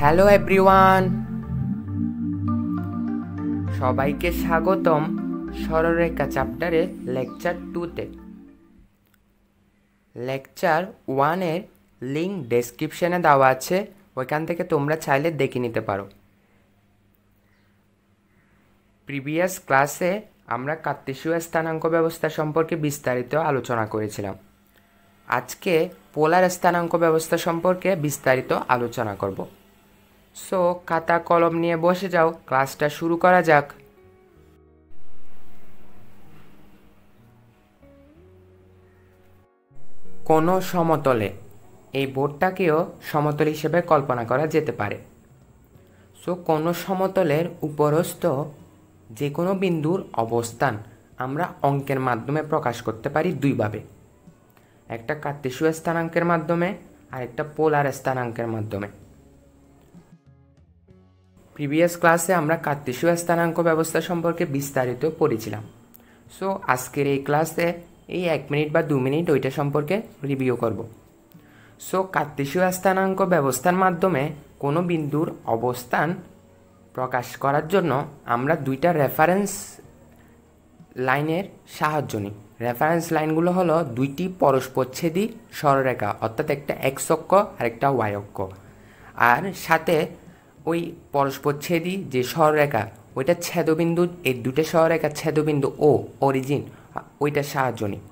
Hello everyone, সবাইকে স্বাগতম সরলরেখা চ্যাপ্টারে লেকচার 2তে। লেকচার 1-এর লিঙ্ক ডেসক্রিপশনে দেওয়া আছে, ওইখান থেকে তোমরা চাইলে দেখে নিতে পারো। প্রিভিয়াস ক্লাসে আমরা কার্তেশীয় স্থানাঙ্ক ব্যবস্থা সম্পর্কে বিস্তারিত আলোচনা করেছিলাম। আজকে পোলার স্থানাঙ্ক ব্যবস্থা সম্পর্কে বিস্তারিত আলোচনা করব। সো খাতা কলম নিয়ে বসে যাও, ক্লাসটা শুরু করা যাক। কোনো সমতলে, এই বোর্ডটাকেও সমতল হিসেবে কল্পনা করা যেতে পারে। সো কোনো সমতলের উপরস্থ যে কোনো বিন্দুর অবস্থান আমরা অঙ্কের মাধ্যমে প্রকাশ করতে পারি দুইভাবে, একটা কার্তেশীয় স্থানাঙ্কের মাধ্যমে আর একটা পোলার স্থানাঙ্কের মাধ্যমে। প্রিভিয়াস ক্লাসে আমরা কার্তেশীয় স্থানাঙ্ক ব্যবস্থা সম্পর্কে বিস্তারিত পড়েছিলাম। সো আজকের এই ক্লাসে এই 1 মিনিট বা 2 মিনিট ওইটা সম্পর্কে রিভিউ করব। সো কার্তেশীয় স্থানাঙ্ক ব্যবস্থার মাধ্যমে কোনো বিন্দুর অবস্থান প্রকাশ করার জন্য আমরা দুইটা রেফারেন্স লাইনের সাহায্য নিই। রেফারেন্স লাইনগুলো হলো দুইটি পরস্পরচ্ছেদী সরলরেখা, অর্থাৎ একটা এক্স অক্ষ আর একটা ওয়াই অক্ষ, আর সাথে ওই পরস্পরচ্ছেদী যে সরলরেখা ওইটা ছেদবিন্দু, এই দুটো সরলরেখার ছেদবিন্দু ও অরিজিন, ওইটার সাহায্য নিই।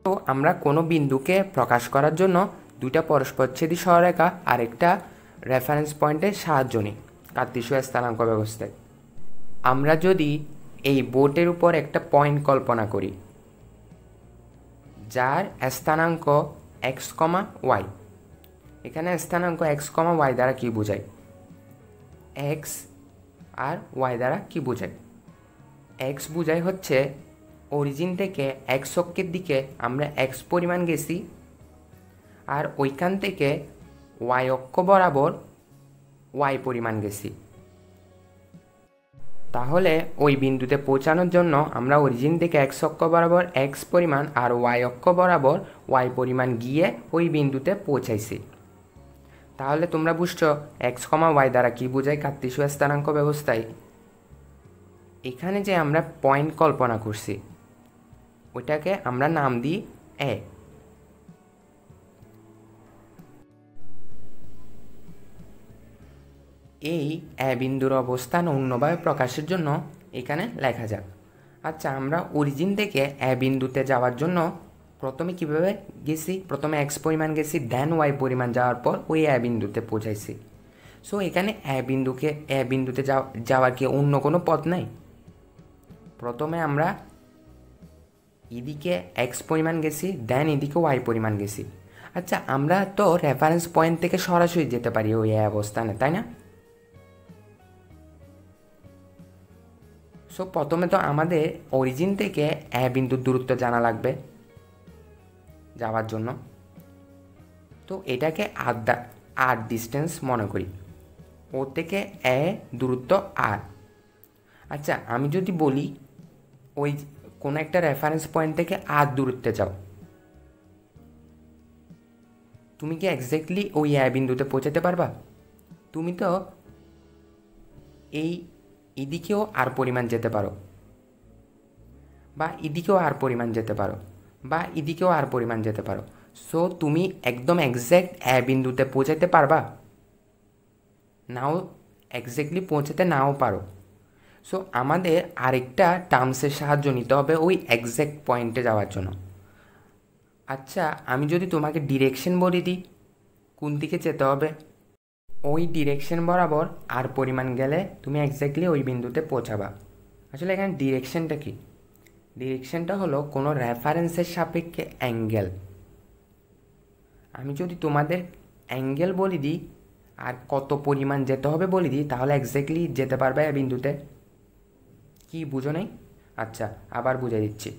তো আমরা কোনো বিন্দুকে প্রকাশ করার জন্য দুইটা পরস্পরচ্ছেদী সরলরেখা আর একটা রেফারেন্স পয়েন্টের সাহায্য নিই কার্তেশীয় স্থানাঙ্ক ব্যবস্থায়। আমরা যদি এই বোর্ডের উপর একটা পয়েন্ট কল্পনা করি যার স্থানাঙ্ক এক্স কমা ওয়াই, এখানে স্থানাঙ্ক এক্স কমা ওয়াই দ্বারা কী বোঝায়, এক্স আর ওয়াই দ্বারা কি বোঝায়? এক্স বোঝায় হচ্ছে অরিজিন থেকে এক্স অক্ষের দিকে আমরা এক্স পরিমাণ গেছি, আর ওইখান থেকে ওয়াই অক্ষ বরাবর ওয়াই পরিমাণ গেছি। তাহলে ওই বিন্দুতে পৌঁছানোর জন্য আমরা অরিজিন থেকে এক্স অক্ষ বরাবর এক্স পরিমাণ আর ওয়াই অক্ষ বরাবর ওয়াই পরিমাণ গিয়ে ওই বিন্দুতে পৌঁছাইছি। তাহলে তোমরা বুঝছো এক্স কমা ওয়াই দ্বারা কি বোঝায় কার্তেশীয় স্থানাঙ্ক ব্যবস্থায়। এখানে যে আমরা পয়েন্ট কল্পনা করছি ওইটাকে আমরা নাম দিই এ। এই এ বিন্দুর অবস্থান অন্যভাবে প্রকাশের জন্য এখানে লেখা যাক। আচ্ছা, আমরা অরিজিন থেকে এ বিন্দুতে যাওয়ার জন্য প্রথমে কিভাবে গেছি, প্রথমে এক্স পরিমাণ গেছি, দেন ওয়াই পরিমাণ যাওয়ার পর ওই এ বিন্দুতে পৌঁছাইছি। সো এখানে এ বিন্দুতে যাওয়ার কি অন্য কোনো পথ নাই? প্রথমে আমরা এদিকে এক্স পরিমাণ গেছি, দেন এদিকে ওয়াই পরিমাণ গেছি। আচ্ছা, আমরা তো রেফারেন্স পয়েন্ট থেকে সরাসরি যেতে পারি ওই অবস্থানে, তাই না? সো প্রথমে তো আমাদের অরিজিন থেকে এ বিন্দুর দূরত্ব জানা লাগবে যাওয়ার জন্য। তো এটাকে আর ডিস্টেন্স মনে করি, ও থেকে এ দূরত্ব আর। আচ্ছা, আমি যদি বলি ওই কোনো একটা রেফারেন্স পয়েন্ট থেকে আর দূরত্বে যাও, তুমি কি এক্স্যাক্টলি ওই এ বিন্দুতে পৌঁছাতে পারবা? তুমি তো এদিকেও আর পরিমাণ যেতে পারো, বা এদিকেও আর পরিমাণ যেতে পারো, বা এদিকেও আর পরিমাণ যেতে পারো। সো তুমি একদম এক্স্যাক্ট এ বিন্দুতে পৌঁছাতে পারবা? নাও, এক্স্যাক্টলি পৌঁছাতে নাও পারো। সো আমাদের আরেকটা টার্মসের সাহায্য নিতে হবে ওই এক্স্যাক্ট পয়েন্টে যাওয়ার জন্য। আচ্ছা, আমি যদি তোমাকে ডিরেকশন বলে দিই কোন দিকে যেতে হবে, ওই ডিরেকশন বরাবর আর পরিমাণ গেলে তুমি এক্স্যাক্টলি ওই বিন্দুতে পৌঁছাবা। আসলে এখানে ডিরেকশনটা কি? ডিরেকশনটা হলো কোনো রেফারেন্সের সাপেক্ষে অ্যাঙ্গেল। আমি যদি তোমাদের অ্যাঙ্গেল বলে দিই আর কত পরিমাণ যেতে হবে বলে দিই, তাহলে এক্স্যাক্টলি যেতে পারবে এই বিন্দুতে। কি বুঝো নাই? আচ্ছা, আবার বুঝিয়ে দিচ্ছি।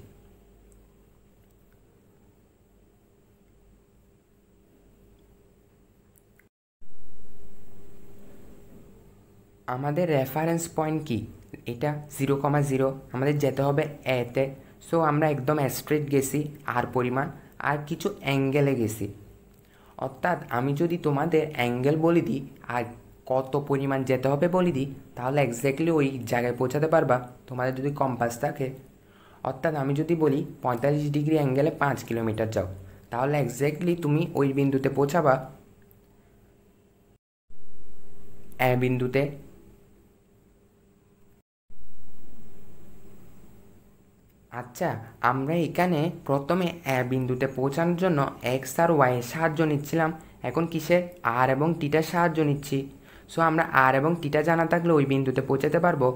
আমাদের রেফারেন্স পয়েন্ট কি? এটা 0,0, আমাদের যেতে হবে এতে। সো আমরা একদম স্ট্রেট গেছি আর পরিমাণ, আর কিছু অ্যাঙ্গেলে গেছি। অর্থাৎ আমি যদি তোমাদের অ্যাঙ্গেল বলে দিই আর কত পরিমাণ যেতে হবে বলে দিই, তাহলে এক্স্যাক্টলি ওই জায়গায় পৌঁছাতে পারবা তোমাদের যদি কম্পাস থাকে। অর্থাৎ আমি যদি বলি 45 ডিগ্রি অ্যাঙ্গেলে 5 কিলোমিটার যাও, তাহলে এক্স্যাক্টলি তুমি ওই বিন্দুতে পৌঁছাবা, এ বিন্দুতে। আচ্ছা, আমরা এখানে প্রথমে এ বিন্দুতে পৌঁছানোর জন্য এক্স আর ওয়াইয়ের সাহায্য নিচ্ছিলাম, এখন কিসের? আর এবং টিটার সাহায্য নিচ্ছি। সো আমরা আর এবং টিটা জানা থাকলে ওই বিন্দুতে পৌঁছাতে পারবো।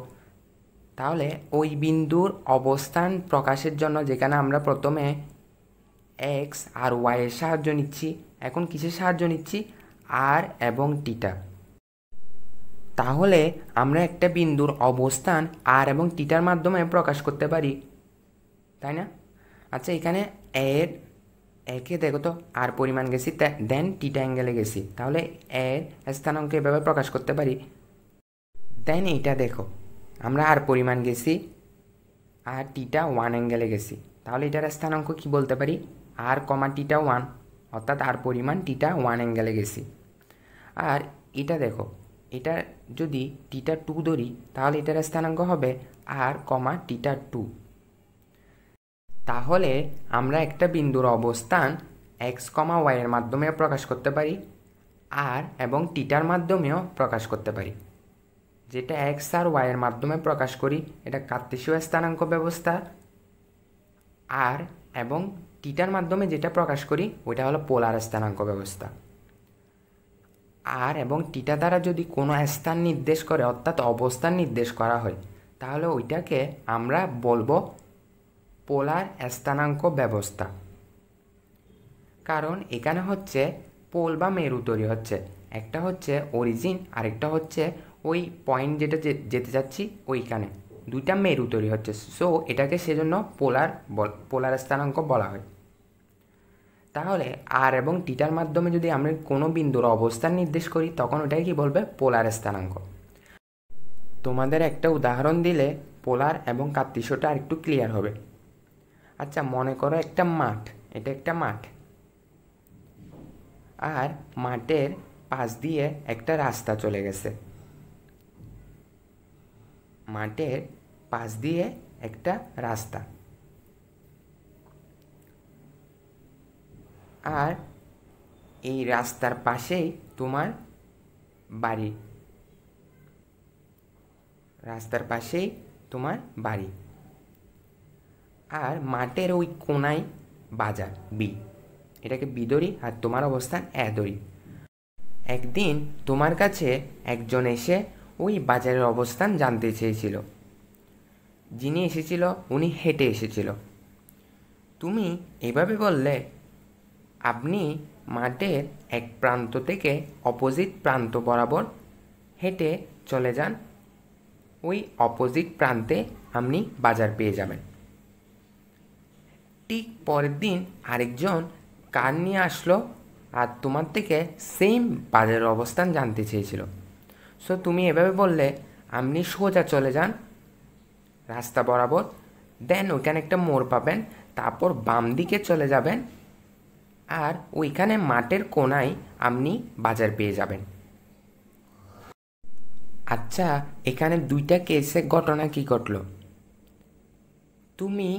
তাহলে ওই বিন্দুর অবস্থান প্রকাশের জন্য যেখানে আমরা প্রথমে এক্স আর ওয়াইয়ের সাহায্য নিচ্ছি, এখন কিসের সাহায্য নিচ্ছি? আর এবং টিটা। তাহলে আমরা একটা বিন্দুর অবস্থান আর এবং টিটার মাধ্যমে প্রকাশ করতে পারি, তাই না? আচ্ছা, এখানে একে দেখো তো আর পরিমাণ গেছি, দেন টিটা অ্যাঙ্গেলে গেছি, তাহলে এর স্থানাঙ্ক এভাবে প্রকাশ করতে পারি। দেন এইটা দেখো, আমরা আর পরিমাণ গেছি আর টিটা 1 অ্যাঙ্গেলে গেছি, তাহলে এটার স্থানাঙ্ক কি বলতে পারি? আর কমা টিটা 1, অর্থাৎ আর পরিমাণ টিটা 1 অ্যাঙ্গেলে গেছি। আর এটা দেখো, এটা যদি টিটা 2 ধরি, তাহলে এটার স্থানাঙ্ক হবে আর কমা টিটা 2। তাহলে আমরা একটা বিন্দুর অবস্থান এক্স কমা ওয়াইয়ের মাধ্যমে প্রকাশ করতে পারি, আর এবং টিটার মাধ্যমেও প্রকাশ করতে পারি। যেটা এক্স আর ওয়াইয়ের মাধ্যমে প্রকাশ করি এটা কার্তেশীয় স্থানাঙ্ক ব্যবস্থা, আর এবং টিটার মাধ্যমে যেটা প্রকাশ করি ওইটা হলো পোলার স্থানাঙ্ক ব্যবস্থা। আর এবং টিটা দ্বারা যদি কোনো স্থান নির্দেশ করে, অর্থাৎ অবস্থান নির্দেশ করা হয়, তাহলে ওইটাকে আমরা বলবো পোলার স্থানাঙ্ক ব্যবস্থা। কারণ এখানে হচ্ছে পোল বা মেরু তৈরি হচ্ছে, একটা হচ্ছে অরিজিন, আরেকটা হচ্ছে ওই পয়েন্ট যেটা যেতে যাচ্ছি ওইখানে, দুইটা মেরু তৈরি হচ্ছে। সো এটাকে সেজন্য পোলার স্থানাঙ্ক বলা হয়। তাহলে আর এবং টিটার মাধ্যমে যদি আমরা কোনো বিন্দুর অবস্থান নির্দেশ করি, তখন ওটাকে কি বলবে? পোলার স্থানাঙ্ক। তোমাদের একটা উদাহরণ দিলে পোলার এবং কার্তেশীয়টা আরেকটু ক্লিয়ার হবে। আচ্ছা, মনে করো একটা মাঠ, এটা একটা মাঠ, আর মাঠের পাশ দিয়ে একটা রাস্তা চলে গেছে, মাঠের পাশ দিয়ে একটা রাস্তা, আর এই রাস্তার পাশেই তোমার বাড়ি, রাস্তার পাশেই তোমার বাড়ি, আর মাঠের ওই কোনায় বাজার বি, এটাকে বি ধরি, আর তোমার অবস্থান এ ধরি। একদিন তোমার কাছে একজন এসে ওই বাজারের অবস্থান জানতে চেয়েছিল। যিনি এসেছিল উনি হেঁটে এসেছিল। তুমি এভাবে বললে, আপনি মাঠের এক প্রান্ত থেকে অপোজিট প্রান্ত বরাবর হেঁটে চলে যান, ওই অপোজিট প্রান্তে আপনি বাজার পেয়ে যাবেন। ঠিক পরের দিন আরেকজন কার নিয়ে আসলো আর তোমার থেকে সেম বাজারের অবস্থান জানতে চেয়েছিল। সো তুমি এভাবে বললে, আপনি সোজা চলে যান রাস্তা বরাবর, দেন ওইখানে একটা মোড় পাবেন, তারপর বাম দিকে চলে যাবেন, আর ওইখানে মাঠের কোনায় আপনি বাজার পেয়ে যাবেন। আচ্ছা, এখানে দুইটা কেসে ঘটনা কি ঘটলো? তুমি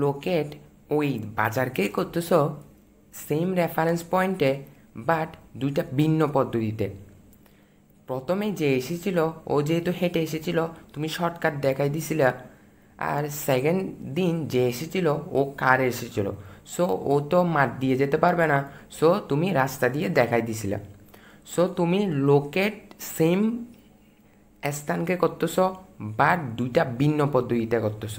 লোকেট ওই বাজারকেই করতেছ সেম রেফারেন্স পয়েন্টে, বাট দুইটা ভিন্ন পদ্ধতিতে। প্রথমে যে এসেছিল ও যেহেতু হেঁটে এসেছিল, তুমি শর্টকাট দেখাই দিছিলে, আর সেকেন্ড দিন যে এসেছিল ও কারে এসেছিল, সো ও তো মাঠ দিয়ে যেতে পারবে না, সো তুমি রাস্তা দিয়ে দেখাই দিছিলে। সো তুমি লোকেট সেম স্থানকে করতেছ, বাট দুইটা ভিন্ন পদ্ধতিতে করতেছ।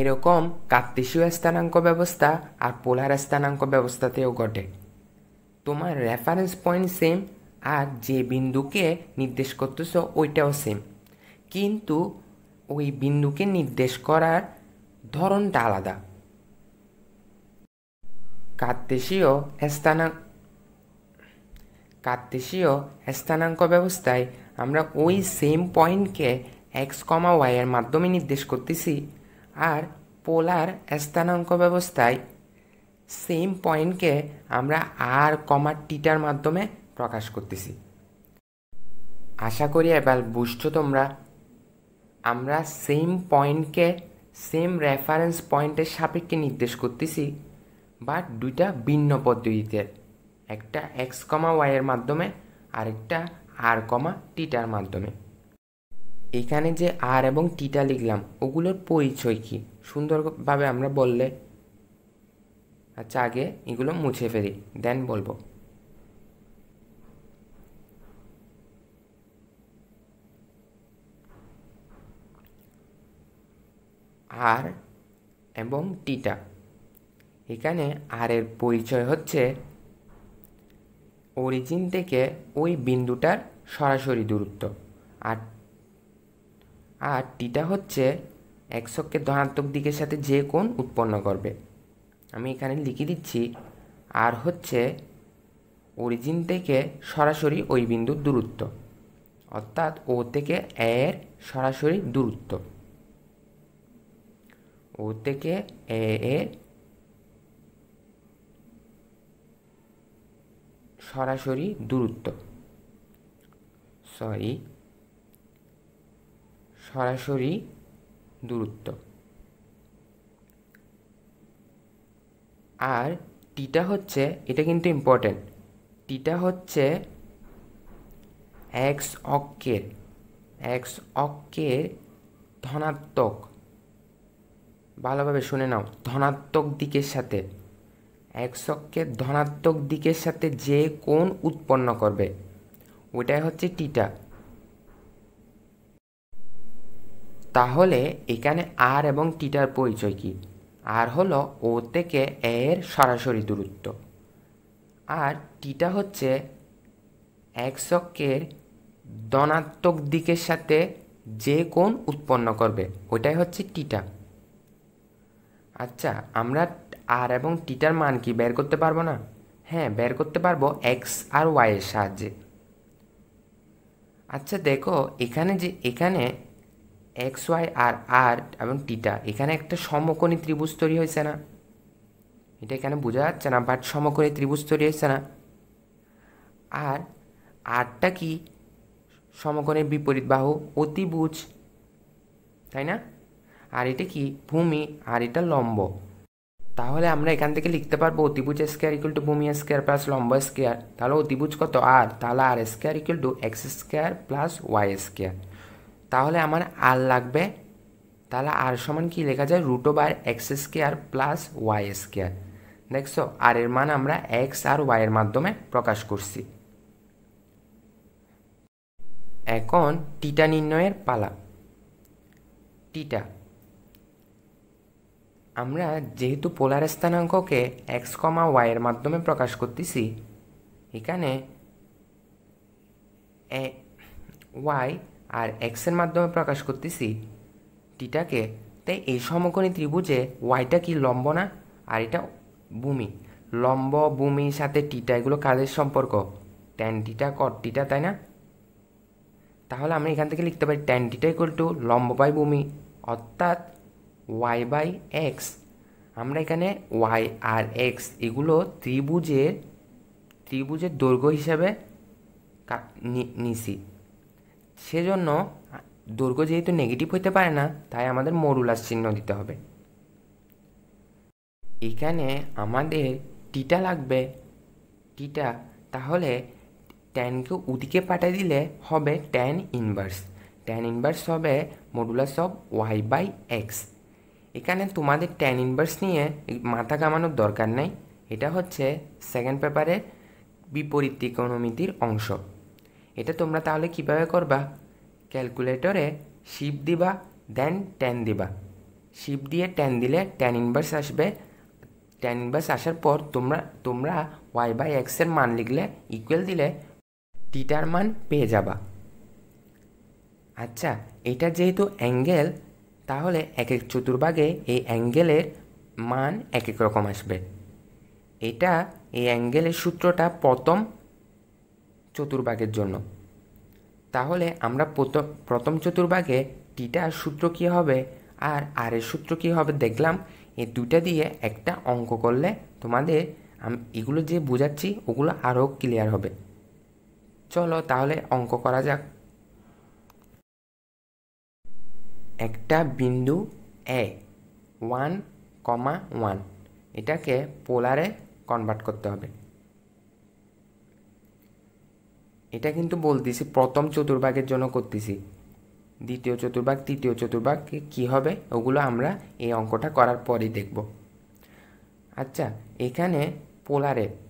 এরকম কার্তেশীয় স্থানাঙ্ক ব্যবস্থা আর পোলার স্থানাঙ্ক ব্যবস্থাতেও ঘটে। তোমার রেফারেন্স পয়েন্ট সেম, আর যে বিন্দুকে নির্দেশ করতেছ ওইটাও সেম, কিন্তু ওই বিন্দুকে নির্দেশ করার ধরনটা আলাদা। কার্তেশীয় স্থানাঙ্ক ব্যবস্থায় আমরা ওই সেম পয়েন্টকে এক্স কমা ওয়াইয়ের মাধ্যমে নির্দেশ করতেছি, আর পোলার স্থানাঙ্ক ব্যবস্থায় সেম পয়েন্টকে আমরা আর কমা টিটার মাধ্যমে প্রকাশ করতেছি। আশা করি এবার বুঝছো তোমরা। আমরা সেম পয়েন্টকে সেম রেফারেন্স পয়েন্টের সাপেক্ষে নির্দেশ করতেছি, বাট দুইটা ভিন্ন পদ্ধতিতে, একটা এক্স কমা ওয়াইয়ের মাধ্যমে আরেকটা আর কমা টিটার মাধ্যমে। এখানে যে আর এবং টিটা লিখলাম ওগুলোর পরিচয় কি সুন্দরভাবে আমরা বললে। আচ্ছা, আগে এগুলো মুছে ফেলি, দেন বলবো। আর এবং টিটা, এখানে আর এর পরিচয় হচ্ছে অরিজিন থেকে ওই বিন্দুটার সরাসরি দূরত্ব, আর আর টিটা হচ্ছে এক্স অক্ষের ধনাত্মক দিকের সাথে যে কোণ উৎপন্ন করবে। আমি এখানে লিখে দিচ্ছি, আর হচ্ছে অরিজিন থেকে সরাসরি ওই বিন্দুর দূরত্ব, অর্থাৎ ও থেকে এর সরাসরি দূরত্ব, ও থেকে এর সরাসরি দূরত্ব, সরাসরি দূরত্ব। আর টিটা হচ্ছে, এটা কিন্তু ইম্পর্টেন্ট, টিটা হচ্ছে এক্স অক্ষের ধনাত্মক, ভালোভাবে শুনে নাও, ধনাত্মক দিকের সাথে, এক্স অক্ষের ধনাত্মক দিকের সাথে যে কোণ উৎপন্ন করবে ওটাই হচ্ছে টিটা। তাহলে এখানে আর এবং টিটার পরিচয় কি? আর হলো ও থেকে এর সরাসরি দূরত্ব, আর টিটা হচ্ছে এক্স অক্ষের ধনাত্মক দিকের সাথে যে কোণ উৎপন্ন করবে ওইটাই হচ্ছে টিটা। আচ্ছা, আমরা আর এবং টিটার মান কি বের করতে পারবো না? হ্যাঁ, বের করতে পারবো এক্স আর ওয়াই এর সাহায্যে। আচ্ছা দেখো, এখানে এক্স ওয়াই আর আর এবং টিটা, এখানে একটা সমকোণী ত্রিভুজ তৈরি হয়েছে না? এটা এখানে বোঝা যাচ্ছে না, বাট সমকোণী ত্রিভুজ তৈরি হয়েছে না? আর আরটা কি? সমকোণের বিপরীত বাহু, অতিভুজ, তাই না? আর এটা কি? ভূমি, আর এটা লম্ব। তাহলে আমরা এখান থেকে লিখতে পারবো অতিভুজ স্কয়ার ইকুয়াল টু ভূমি স্কয়ার প্লাস লম্ব স্কয়ার। তাহলে অতিভুজ কত? আর, তাহলে r square equal to x square plus y square. তাহলে আমার আর লাগবে, তাহলে আর সমান কি লেখা যায়? Root over x square plus y square. দেখছো, আর এর মান আমরা এক্স আর ওয়াই এর মাধ্যমে প্রকাশ করছি। এখন টিটা নির্ণয়ের পালা। টিটা, আমরা যেহেতু পোলার স্থানাঙ্ককে এক্স কমা ওয়াই এর মাধ্যমে প্রকাশ করতেছি, এখানে ওয়াই আর এক্সের মাধ্যমে প্রকাশ করতেছি টিটাকে, তাই এই সমকোণী ত্রিভুজে ওয়াইটা কি? লম্ব না? আর এটা ভূমি। লম্ব ভূমির সাথে টিটা, এগুলো কাদের সম্পর্ক? ট্যান টিটা কট টিটা, তাই না? তাহলে আমরা এখান থেকে লিখতে পারি ট্যান টিটা ইকুয়াল টু লম্ব বাই ভূমি, অর্থাৎ ওয়াই বাই এক্স। আমরা এখানে ওয়াই আর এক্স এগুলো ত্রিভুজের দৈর্ঘ্য হিসাবে নিছি। সেজন্য দৈর্ঘ্য যেহেতু নেগেটিভ হতে পারে না, তাই আমাদের মডুলাস চিহ্ন দিতে হবে। এখানে আমাদের টিটা লাগবে, টিটা। তাহলে ট্যানকে ওদিকে পাঠিয়ে দিলে হবে ট্যান ইনভার্স। ট্যান ইনভার্স হবে modulus of y by x. এখানে তোমাদের ট্যান ইনভার্স নিয়ে মাথা কামানোর দরকার নেই, এটা হচ্ছে সেকেন্ড পেপারের বিপরীত ত্রিকোণমিতির অংশ। এটা তোমরা তাহলে কিভাবে করবা? ক্যালকুলেটরে শিফট দিবা, দেন ট্যান দিবা। শিফট দিয়ে ট্যান দিলে ট্যান ইনভার্স আসবে। ট্যান ইনভার্স আসার পর তোমরা ওয়াই বাই এক্সের মান লিখলে ইকুয়াল দিলে টিটার মান পেয়ে যাবা। আচ্ছা, এটা যেহেতু অ্যাঙ্গেল, তাহলে এক এক চতুর্ভাগে এই অ্যাঙ্গেলের মান এক এক রকম আসবে। এই অ্যাঙ্গেলের সূত্রটা প্রথম চতুর্ভাগের জন্য। তাহলে আমরা প্রথম চতুর্ভাগে টিটার সূত্র কী হবে আর এর সূত্র কী হবে দেখলাম। এই দুইটা দিয়ে একটা অঙ্ক করলে তোমাদের এগুলো যে বোঝাচ্ছি ওগুলো আরও ক্লিয়ার হবে। চলো তাহলে অঙ্ক করা যাক। একটা বিন্দু এ 1,1 এটাকে পোলারে কনভার্ট করতে হবে। এটা কিন্তু বলতেছি প্রথম চতুর্ভাগের জন্য করতেছি, দ্বিতীয় চতুর্ভাগ তৃতীয় চতুর্ভাগ কী হবে ওগুলো আমরা এই অঙ্কটা করার পরই দেখব। আচ্ছা, এখানে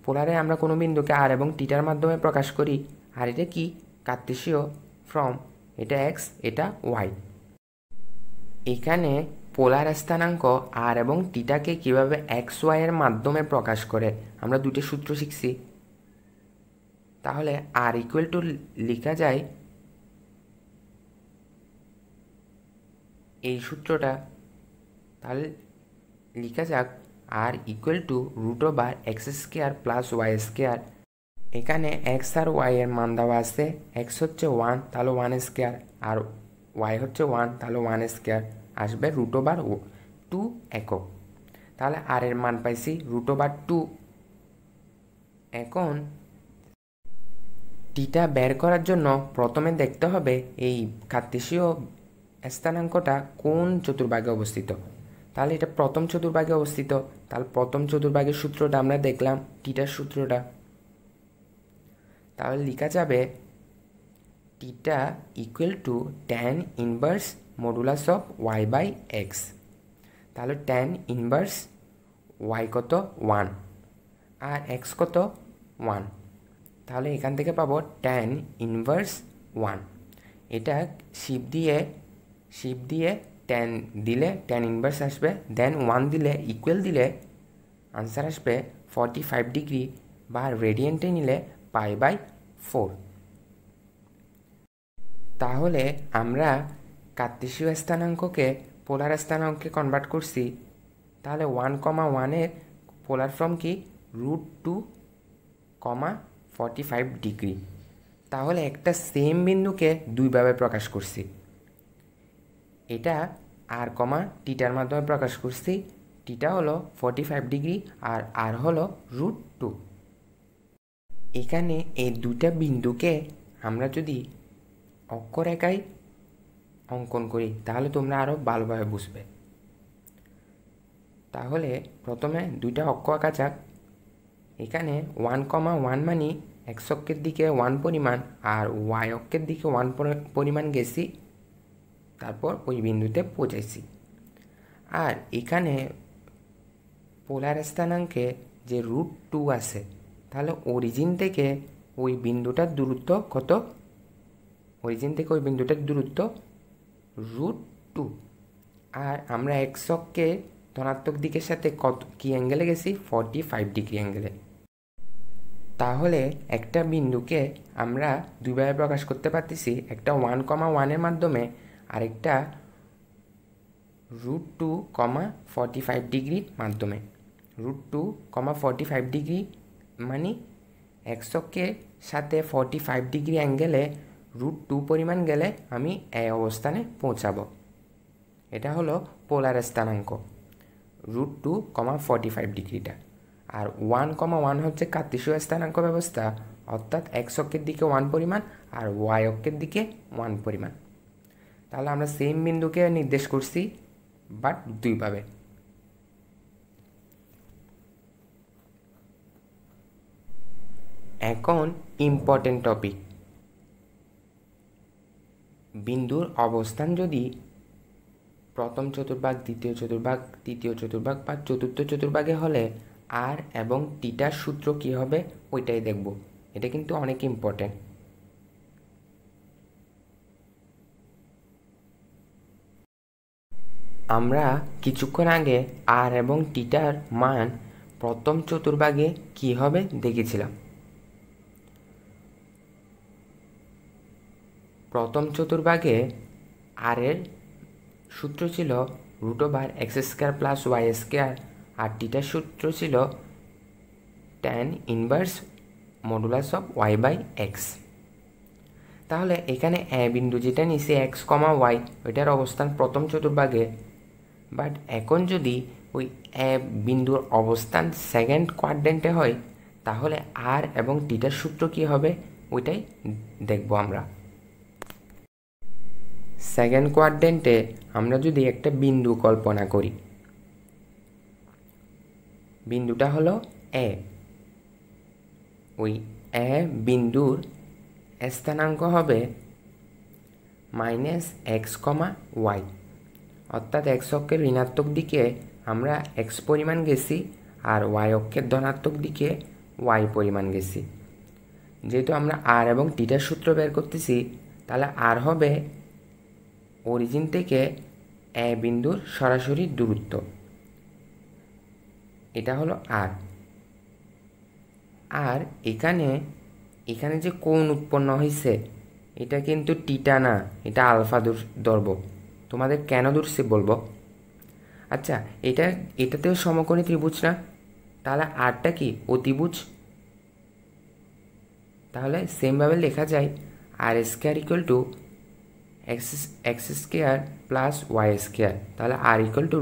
পোলারে আমরা কোনো বিন্দুকে আর এবং টিটার মাধ্যমে প্রকাশ করি। আর এটা কি কার্তেশীয় ফর্ম, এটা এক্স এটা ওয়াই। এখানে পোলার স্থানাঙ্ক আর এবং টিটাকে কিভাবে এক্স ওয়াই এর মাধ্যমে প্রকাশ করে আমরা দুটো সূত্র শিখছি। তাহলে আর ইকুয়াল টু লেখা যায় এই সূত্রটা, তাহলে লেখা যাক আর ইকুয়াল টু √(x² + y²). এখানে এক্স আর ওয়াই এর মান দেওয়া আছে, এক্স হচ্ছে 1 তাহলে 1² আর ওয়াই হচ্ছে 1 তাহলে 1² আসবে √2 একক। তাহলে আর এর মান পাইছি √2। এখন টিটা বের করার জন্য প্রথমে দেখতে হবে এই কার্তেশীয় স্থানাঙ্কটা কোন চতুর্ভাগে অবস্থিত। তাহলে এটা প্রথম চতুর্ভাগে অবস্থিত, তাহলে প্রথম চতুর্ভাগের সূত্রটা আমরা দেখলাম, টিটার সূত্রটা। তাহলে লেখা যাবে টিটা equal to tan inverse modulus of y/x। তাহলে tan ইনভার্স y কত 1 আর x কত 1, তাহলে এখান থেকে পাবো tan ইনভার্স 1। এটা শিপ দিয়ে tan দিলে tan ইনভার্স আসবে, দেন 1 দিলে ইকুয়াল দিলে আনসার আসবে 45 ডিগ্রি, বা রেডিয়েন্টে নিলে π/4। তাহলে আমরা কার্তেশীয় স্থানাঙ্ককে পোলার স্থানাঙ্কে কনভার্ট করছি। তাহলে 1,1 এর পোলার ফর্ম কি √2, 45 ডিগ্রি। তাহলে একটা সেম বিন্দুকে দুইভাবে প্রকাশ করছি, এটা আর টিটার মাধ্যমে প্রকাশ করছি। টিটা হলো 45 ডিগ্রি আর আর হলো √2। এখানে এই দুইটা বিন্দুকে আমরা যদি অক্ষরেখায় অঙ্কন করি তাহলে তোমরা আরও ভালোভাবে বুঝবে। তাহলে প্রথমে দুইটা অক্ষ আঁকা যাক। এখানে 1,1 মানে এক্স অক্ষের দিকে 1 পরিমাণ আর ওয়াই অক্ষের দিকে 1 পরিমাণ গেছি, তারপর ওই বিন্দুতে পৌঁছাইছি। আর এখানে পোলার স্থানাঙ্কে যে √2 আছে, তাহলে অরিজিন থেকে ওই বিন্দুটার দূরত্ব কত? অরিজিন থেকে ওই বিন্দুটার দূরত্ব √2। আর আমরা এক্স অক্ষে ধনাত্মক দিকের সাথে কি অ্যাঙ্গেলে গেছি? 45 ডিগ্রি অ্যাঙ্গেলে। তাহলে একটা বিন্দুকে আমরা দুইভাবে প্রকাশ করতে পারতেছি, একটা 1,1 এর মাধ্যমে আর একটা √2, 45 ডিগ্রির মাধ্যমে। √2, 45 ডিগ্রি মানে এক্স অক্ষের সাথে 45 ডিগ্রি অ্যাঙ্গেলে √2 পরিমাণ গেলে আমি এই অবস্থানে পৌঁছাবো। এটা হলো পোলার স্থানাঙ্ক √2, 45 ডিগ্রিটা। আর 1,1 হচ্ছে কার্তেশীয় স্থানাঙ্ক ব্যবস্থা, অর্থাৎ এক্স অক্ষের দিকে 1 পরিমাণ আর ওয়াই অক্ষের দিকে 1 পরিমাণ। তাহলে আমরা সেম বিন্দুকে নির্দেশ করছি বাট দুইভাবে। এখন ইম্পর্টেন্ট টপিক, বিন্দুর অবস্থান যদি প্রথম চতুর্ভাগ, দ্বিতীয় চতুর্ভাগ, তৃতীয় চতুর্ভাগ বা চতুর্থ চতুর্ভাগে হলে আর এবং টিটার সূত্র কী হবে ওইটাই দেখব। এটা কিন্তু অনেক ইম্পর্টেন্ট। আমরা কিছুক্ষণ আগে আর এবং টিটার মান প্রথম চতুর্ভাগে কী হবে দেখেছিলাম। প্রথম চতুর্ভাগে আর এর সূত্র ছিল √(x² + y²) আর টিটার সূত্র ছিল tan inverse modulus of y/x। তাহলে এখানে এ বিন্দু যেটা নিচে x, y ওইটার অবস্থান প্রথম চতুর্ভাগে। বাট এখন যদি ওই এ বিন্দুর অবস্থান সেকেন্ড কোয়াড্রেন্টে হয়, তাহলে আর এবং টিটার সূত্র কী হবে ওইটাই দেখব আমরা। সেকেন্ড কোয়াড্রেন্টে আমরা যদি একটা বিন্দু কল্পনা করি, বিন্দুটা হলো এ, ওই এ বিন্দুর স্থানাঙ্ক হবে -x, y, অর্থাৎ এক্স অক্ষের ঋণাত্মক দিকে আমরা এক্স পরিমাণ গেছি আর ওয়াই অক্ষের ধনাত্মক দিকে ওয়াই পরিমাণ গেছি। যেহেতু আমরা আর এবং টিটার সূত্র বের করতেছি, তাহলে আর হবে অরিজিন থেকে এ বিন্দুর সরাসরি দূরত্ব, এটা হলো আর। আর এখানে যে কোণ উৎপন্ন হয়েছে এটা কিন্তু টিটা না, এটা আলফা ধরব। তোমাদের কেন ধরছি বলবো। আচ্ছা, এটাতেও সমকোণী ত্রিভুজ না, তাহলে আরটা কি অতিভুজ। তাহলে সেমভাবে লেখা যায় r square equal to x square plus y square, তাহলে r equal to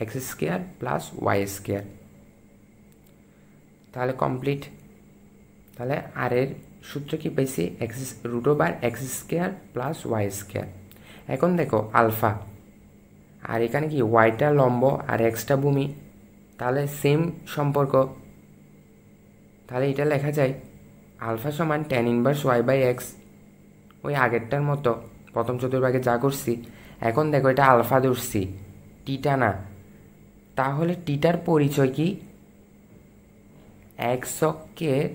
√x square plus y square. তাহলে কমপ্লিট। তাহলে আর এর সূত্র কি পাইছি √x square plus y square. এখন দেখো আলফা, আর এখানে কি ওয়াইটা লম্ব আর এক্সটা ভূমি, তাহলে সেম সম্পর্ক। তাহলে এটা লেখা যায় আলফা সমান tan−1y/x, ওই আগেরটার মতো প্রথম চতুর্ভাগে যা করছি। এখন দেখো এটা আলফা ধরছি, টিটা না। তাহলে টিটার পরিচয় কি, এক্স অক্ষের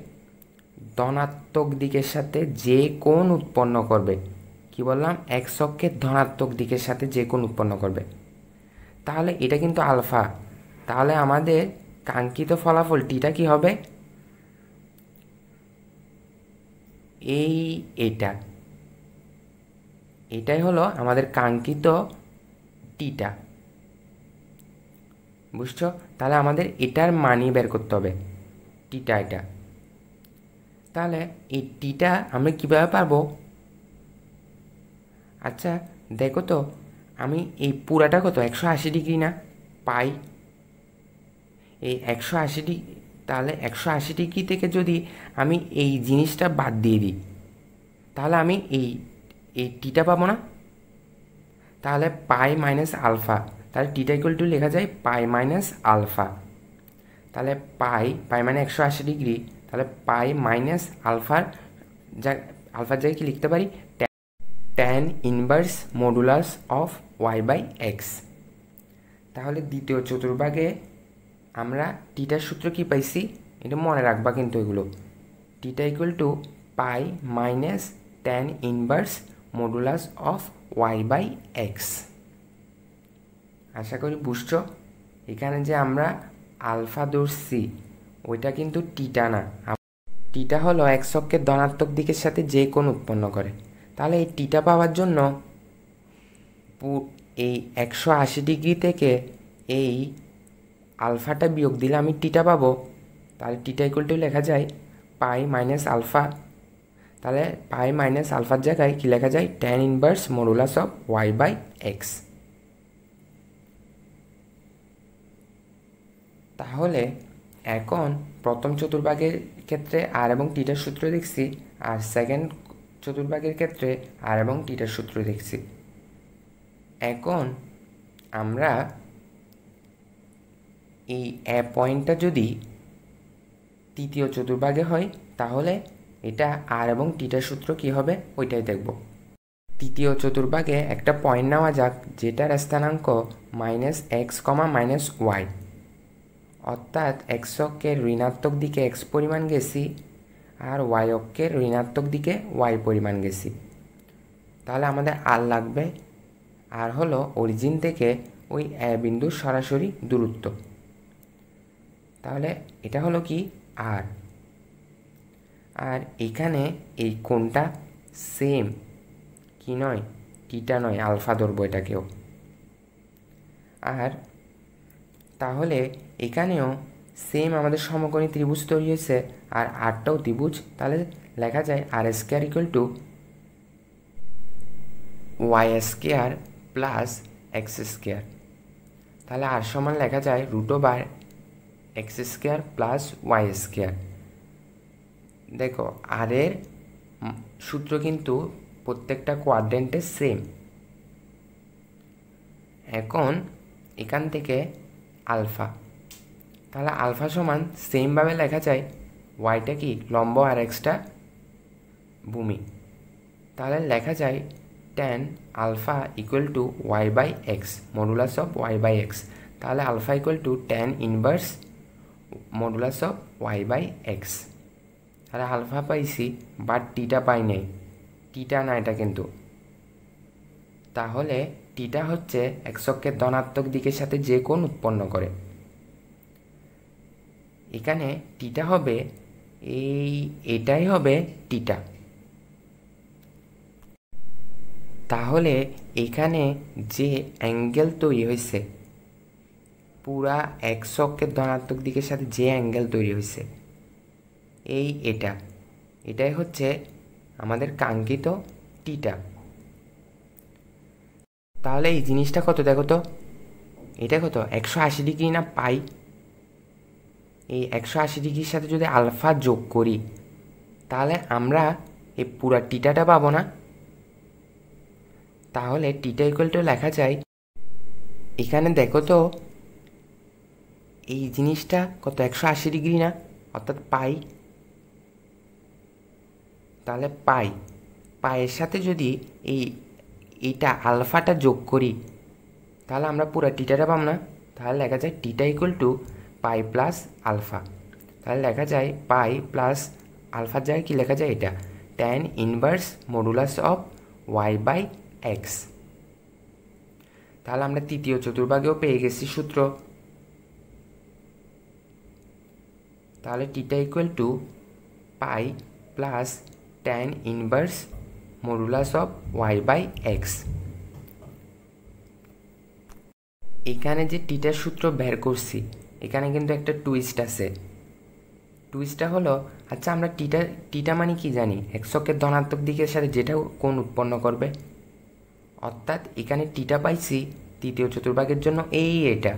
ধনাত্মক দিকের সাথে যে কোণ উৎপন্ন করবে, কি বললাম, এক্স অক্ষের ধনাত্মক দিকের সাথে যে কোণ উৎপন্ন করবে। তাহলে এটা কিন্তু আলফা, তাহলে আমাদের কাঙ্ক্ষিত ফলাফল টিটা কি হবে, এটাই হলো আমাদের কাঙ্ক্ষিত টিটা। বুঝছো? তাহলে আমাদের এটার মানই বের করতে হবে, টিটা এটা। তাহলে এই টিটা আমরা কীভাবে পারবো। আচ্ছা দেখো তো, আমি এই পুরাটা কত 180 ডিগ্রি না পাই, এই 180 ডিগ্রি, তাহলে 180 ডিগ্রি থেকে যদি আমি এই জিনিসটা বাদ দিয়ে দিই, তাহলে আমি এই টিটা পাবো না। তাহলে পাই মাইনাস আলফা, তাহলে টিটা ইকুয়াল টু লেখা যায় পাই মাইনাস আলফা। তাহলে পাই মানে 180 ডিগ্রি, তাহলে পাই মাইনাস আলফার আলফার জায়গায় কি লিখতে পারি, tan inverse modulus of y/x। তাহলে দ্বিতীয় চতুর্ভাগে আমরা টিটার সূত্র কি পাইছি, এটা মনে রাখবা কিন্তু এগুলো। টিটা equal to pi minus tan inverse modulus of y/x। আশা করি বুঝছো। এখানে যে আমরা আলফা ধরছি ওইটা কিন্তু টিটা না, টিটা হলো এক্স অক্ষের ধনাত্মক দিকের সাথে যে কোণ উৎপন্ন করে। তাহলে এই টিটা পাওয়ার জন্য এই 180 ডিগ্রি থেকে এই আলফাটা বিয়োগ দিলে আমি টিটা পাবো। তাহলে টিটা ইকুয়াল টু লেখা যায় পাই মাইনাস আলফা। তাহলে পাই মাইনাস আলফার জায়গায় কি লেখা যায়, tan inverse modulus of y/x। তাহলে এখন প্রথম চতুর্ভাগের ক্ষেত্রে আর এবং টিটার সূত্র দেখছি, আর সেকেন্ড চতুর্ভাগের ক্ষেত্রে আর এবং টিটার সূত্র দেখছি। এখন আমরা এই পয়েন্টটা যদি তৃতীয় চতুর্ভাগে হয়, তাহলে এটা আর এবং টিটার সূত্র কি হবে ওইটাই দেখব। তৃতীয় চতুর্ভাগে একটা পয়েন্ট নেওয়া যাক, যেটার স্থানাঙ্ক -x, -y, অর্থাৎ এক্স অক্ষের ঋণাত্মক দিকে এক্স পরিমাণ গেছি আর ওয়াই অক্ষের ঋণাত্মক দিকে ওয়াই পরিমাণ গেছি। তাহলে আমাদের আর লাগবে, আর হলো অরিজিন থেকে ওই বিন্দুর সরাসরি দূরত্ব। তাহলে এটা হলো কি আর। আর এখানে এই কোণটা সেম কি নয়, টিটা নয়, আলফা ধরবো এটাকেও। আর তাহলে এখানেও সেম আমাদের সমকোণী ত্রিভুজ তৈরি হয়েছে, আর আরটাও ত্রিভুজ। তাহলে লেখা যায় r square equal to y square plus x square. তাহলে আর সমান লেখা যায় √/x² প্লাস y²। দেখো আর এর সূত্র কিন্তু প্রত্যেকটা কোয়াড্রেন্টে সেম। এখন এখান থেকে আলফা, তাহলে আলফা সমান সেমভাবে লেখা যায় ওয়াইটা কি লম্ব আর এক্সটা ভূমি। তাহলে লেখা যায় tan alpha equal to y/x modulus of y/x। তাহলে alpha equal to tan inverse modulus of y/x। তাহলে আলফা পাইছি বাট টিটা পাই নাই, টিটা না এটা কিন্তু। তাহলে টিটা হচ্ছে এক্স অক্ষের ধনাত্মক দিকের সাথে যে কোণ উৎপন্ন করে। এখানে টিটা হবে এটাই হবে টিটা। তাহলে এখানে যে অ্যাঙ্গেল তৈরি হয়েছে, পুরা এক্স অক্ষের ধনাত্মক দিকের সাথে যে অ্যাঙ্গেল তৈরি হয়েছে এটাই হচ্ছে আমাদের কাঙ্ক্ষিত টিটা। তাহলে এই জিনিসটা কত দেখো তো, এটা কত 180 ডিগ্রি না পাই। এই 180 ডিগ্রির সাথে যদি আলফা যোগ করি তাহলে আমরা এই পুরা টিটাটা পাবো না। তাহলে টিটা ইকুয়াল টু লেখা যায়, এখানে দেখো তো এই জিনিসটা কত 180 ডিগ্রি না, অর্থাৎ পাই। তাহলে পায়ের সাথে যদি এইটা আলফাটা যোগ করি তাহলে আমরা পুরো টিটাটা পাব না। তাহলে লেখা যায় theta equal to pi plus alpha. তাহলে লেখা যায় পাই প্লাস আলফার জায়গায় কি লেখা যায়, এটা tan inverse modulus of y/x। তাহলে আমরা তৃতীয় চতুর্ভাগেও পেয়ে গেছি সূত্র। তাহলে টিটা equal to pi plus tan inverse modulus of y/x। এখানে যে টিটার সূত্র বের করছি এখানে কিন্তু একটা টুইস্ট আছে। টুইস্টটা হলো, আচ্ছা আমরা টিটা মানে কি জানি, এক্স অক্ষের ধনাত্মক দিকের সাথে যেটা কোণ উৎপন্ন করবে। অর্থাৎ এখানে টিটা পাইছি তৃতীয় চতুর্ভাগের জন্য এটা।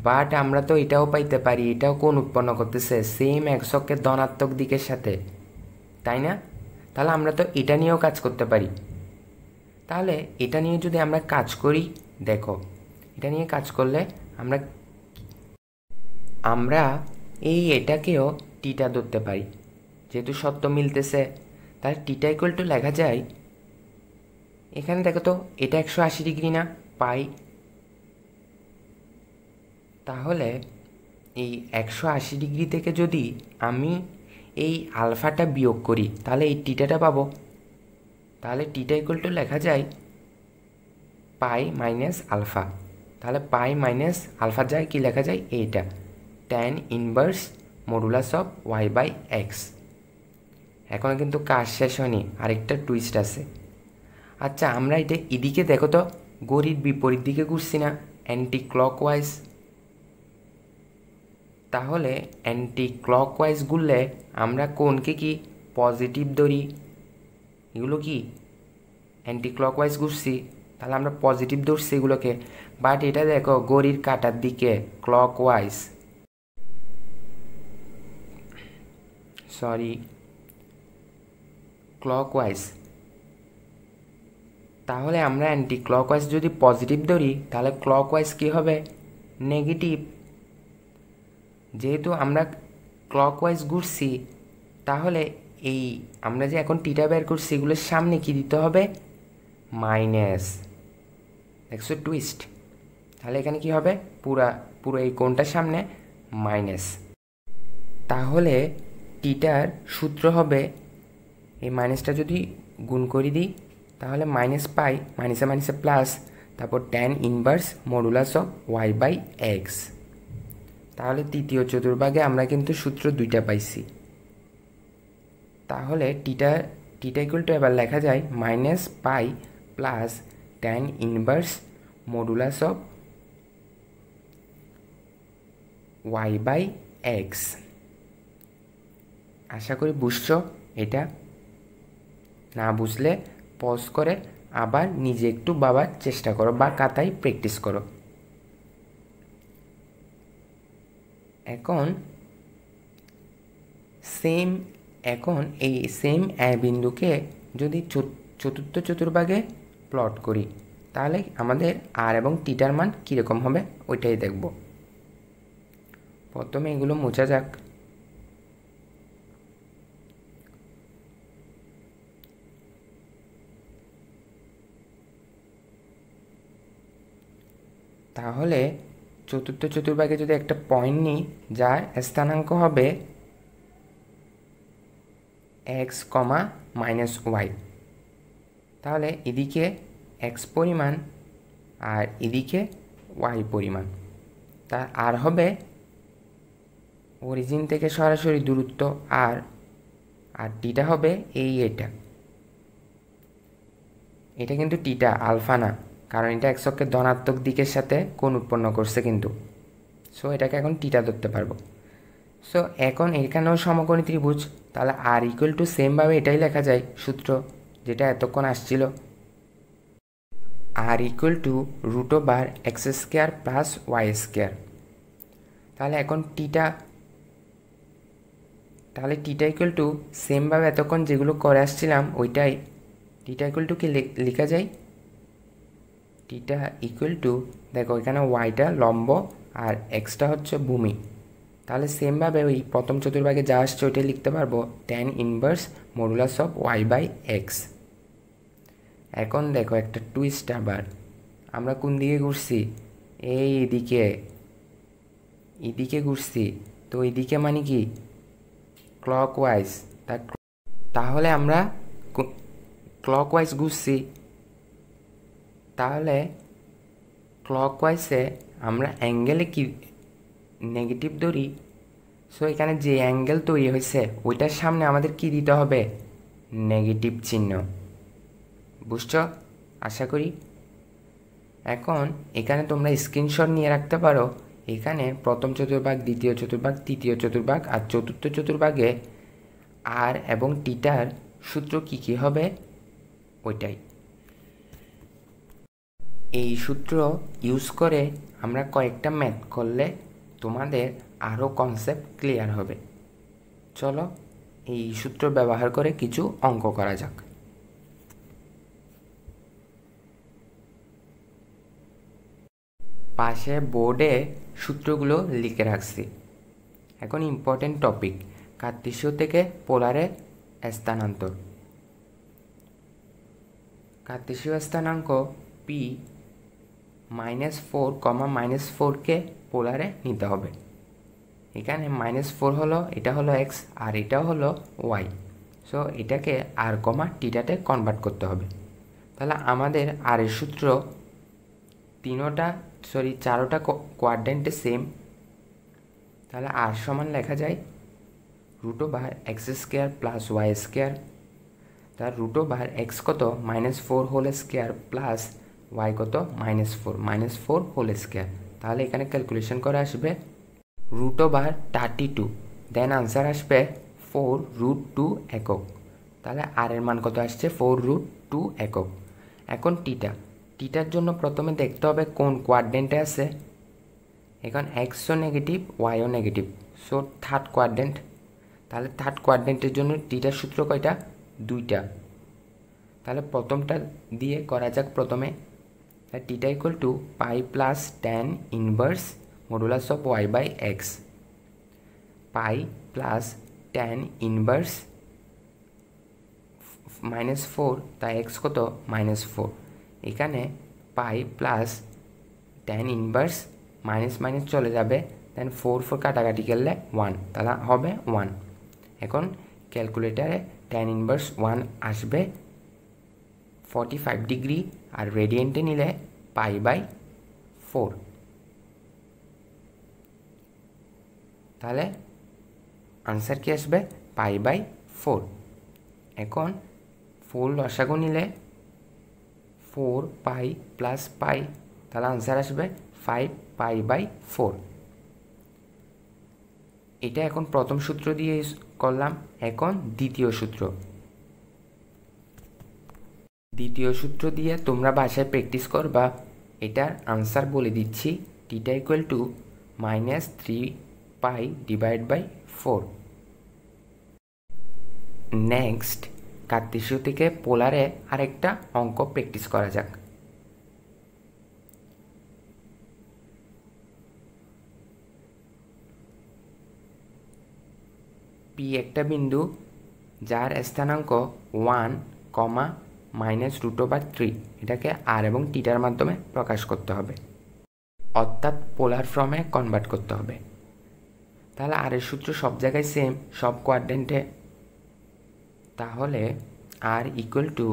বাট আমরা তো এটাও পাইতে পারি, এটাও কোণ উৎপন্ন করতেছে সেম এক্স অক্ষের ধনাত্মক দিকের সাথে, তাই না? তাহলে আমরা তো এটা নিয়েও কাজ করতে পারি। তাহলে এটা নিয়ে যদি আমরা কাজ করি, দেখো এটা নিয়ে কাজ করলে আমরা এটাকেও টিটা ধরতে পারি, যেহেতু সত্য মিলতেছে। তাহলে টিটা ইকুয়াল টু লেখা যায়, এখানে দেখো তো এটা 180 ডিগ্রি না পাই। তাহলে এই 180 ডিগ্রি থেকে যদি আমি এই আলফাটা বিয়োগ করি তাহলে এই টিটাটা পাবো। তাহলে টিটা ইকুয়াল টু লেখা যায় পাই মাইনাস আলফা। তাহলে পাই মাইনাস আলফার জায়গায় কী লেখা যায়, এইটা tan inverse modulus of y/x। এখন কিন্তু কাজ শেষ হয়নি, আরেকটা টুইস্ট আছে। আচ্ছা আমরা এটা এদিকে দেখো তো ঘড়ির বিপরীত দিকে ঘুরছি না, অ্যান্টি ক্লকওয়াইজ। তাহলে অ্যান্টি ক্লকওয়াইজ ঘুরলে আমরা কোনকে কি পজিটিভ ধরি, এগুলো কি অ্যান্টি ক্লকওয়াইজ ঘুরছি তাহলে আমরা পজিটিভ ধরছি এগুলোকে। বাট এটা দেখো ঘড়ির কাঁটার দিকে ক্লকওয়াইজ, ক্লকওয়াইজ। তাহলে আমরা অ্যান্টি ক্লকওয়াইজ যদি পজিটিভ ধরি তাহলে ক্লকওয়াইজ কী হবে, নেগেটিভ। যেহেতু আমরা ক্লকওয়াইজ ঘুরছি তাহলে আমরা যে এখন টিটা বের করছি এগুলোর সামনে কি দিতে হবে, মাইনাস। দেখছো টুইস্ট। তাহলে এখানে কি হবে, পুরো এই কোণটার সামনে মাইনাস। তাহলে টিটার সূত্র হবে, এই মাইনাসটা যদি গুণ করে দিই তাহলে মাইনাস পাই, মাইনাসে মাইনাসে প্লাস, তারপর tan inverse modulus of y/x। তাহলে তৃতীয় চতুর্ভাগে আমরা কিন্তু সূত্র দুইটা পাইছি। তাহলে টিটা ইকুয়াল টু এবার লেখা যায় minus pi plus tan inverse modulus of y/x। আশা করি বুঝছো। এটা না বুঝলে পজ করে আবার নিজে একটু ভাবার চেষ্টা করো বা খাতায় প্র্যাকটিস করো। এখন এই সেম এ বিন্দুকে যদি চতুর্থ চতুর্ভাগে প্লট করি তাহলে আমাদের আর এবং টিটার মান কীরকম হবে ওইটাই দেখব। প্রথমে এগুলো মোছা যাক। তাহলে চতুর্থ চতুর্ভাগে যদি একটা পয়েন্ট নিই যার স্থানাঙ্ক হবে x, -y, তাহলে এদিকে x পরিমাণ আর এদিকে y পরিমাণ, তা আর হবে অরিজিন থেকে সরাসরি দূরত্ব আর টিটা হবে এটা কিন্তু টিটা, আলফা না, কারণ এটা x অক্ষের ধনাত্মক দিকের সাথে কোণ উৎপন্ন করছে কিন্তু। সো এটাকে এখন টিটা ধরতে পারবো। সো এখন এখানেও সমকোণী ত্রিভুজ, তাহলে আর ইকুয়াল টু সেমভাবে এটাই লেখা যায় সূত্র যেটা এতক্ষণ আসছিল, আর ইকুয়াল টু √x² + y²। তাহলে এখন টিটা ইকুয়াল টু সেমভাবে এতক্ষণ যেগুলো করে আসছিলাম ওইটাই। টিটা ইকুয়াল টু কি লেখা যায়? টিটা ইকুয়াল টু, দেখো এখানে ওয়াইটা লম্ব আর এক্সটা হচ্ছে ভূমি, তাহলে সেমভাবে ওই প্রথম চতুর্ভাগে যা আসছে ওইটাই লিখতে পারবো tan inverse modulus of y/x। এখন দেখো একটা টুইস্ট, আবার আমরা কোন দিকে ঘুরছি? এদিকে ঘুরছি, তো এইদিকে মানে কি ক্লকওয়াইজ, তাহলে আমরা ক্লকওয়াইজ ঘুরছি, তাহলে ক্লকওয়াইজে আমরা অ্যাঙ্গেলে কি নেগেটিভ ধরি। সো এখানে যে অ্যাঙ্গেল তৈরি হয়েছে ওইটার সামনে আমাদের কি দিতে হবে? নেগেটিভ চিহ্ন। বুঝছো আশা করি। এখন এখানে তোমরা স্ক্রিনশট নিয়ে রাখতে পারো, এখানে প্রথম চতুর্ভাগ, দ্বিতীয় চতুর্ভাগ, তৃতীয় চতুর্ভাগ আর চতুর্থ চতুর্ভাগে আর এবং টিটার সূত্র কি হবে ওইটাই। এই সূত্র ইউজ করে আমরা কয়েকটা ম্যাথ করলে তোমাদের আরও কনসেপ্ট ক্লিয়ার হবে। চলো এই সূত্র ব্যবহার করে কিছু অঙ্ক করা যাক। পাশে বোর্ডে সূত্রগুলো লিখে রাখছি। এখন ইম্পর্টেন্ট টপিক, কার্তেশীয় থেকে পোলারে স্থানান্তর। কার্তেশীয় স্থানাঙ্ক p -4, -4কে পোলারে নিতে হবে। এখানে -4 হলো, এটা হলো x আর এটা হলো y। সো এটাকে r, টিটাতে কনভার্ট করতে হবে। তাহলে আমাদের আর এর সূত্র চারোটা কোয়াড্রেন্টে সেম। তাহলে আর সমান লেখা যায় √x² + y²। তার √x কত? -4 হোল স্কোয়ার প্লাস y কত? -4 হোল স্কোয়ার। তাহলে এখানে ক্যালকুলেশন করে আসবে √32, দেন আনসার আসবে 4√2 একক। তাহলে আর এর মান কত আসছে? 4√2 একক। এখন টিটার জন্য প্রথমে দেখতে হবে কোন কোয়াড্রেন্টে আছে। এখন এক্সও নেগেটিভ, ওয়াইও নেগেটিভ, সো থার্ড কোয়াড্রেন্ট। তাহলে থার্ড কোয়াড্রেন্টের জন্য টিটার সূত্র কয়টা? 2টা। তাহলে প্রথমটা দিয়ে করা যাক। প্রথমে টিটা equal to pi plus tan inverse modulus of y/x, pi plus tan inverse -4, তাই x কত? -4। এখানে পাই প্লাস tan ইনভার্স মাইনাস চলে যাবে, দেন 4 কাটাকাটি করলে 1, তাহলে হবে 1। এখন ক্যালকুলেটারে tan ইনভার্স 1 আসবে 45 ডিগ্রি, আর রেডিয়েন্টে নিলে π/4। তাহলে আনসার কি আসবে? π/4। এখন 4 লসাগু নিলে 4π প্লাস পাই, তাহলে আনসার আসবে 5π/4। এটা এখন প্রথম সূত্র দিয়ে করলাম। এখন দ্বিতীয় সূত্র দিয়ে তোমরা বাসায় প্র্যাকটিস করবা। এটার আনসার বলে দিচ্ছি। Theta equal to -3 pi divide by 4। Next কার্তেশীয় থেকে পোলারে আরেকটা অঙ্ক প্র্যাকটিস করা যাক। পি একটা বিন্দু যার স্থানাঙ্ক 1, -√3, এটাকে আর এবং টিটার মাধ্যমে প্রকাশ করতে হবে, অর্থাৎ পোলার ফর্মে কনভার্ট করতে হবে। তাহলে আর এর সূত্র সব জায়গায় সেম, সব কোয়াড্রেন্টে। তাহলে r equal two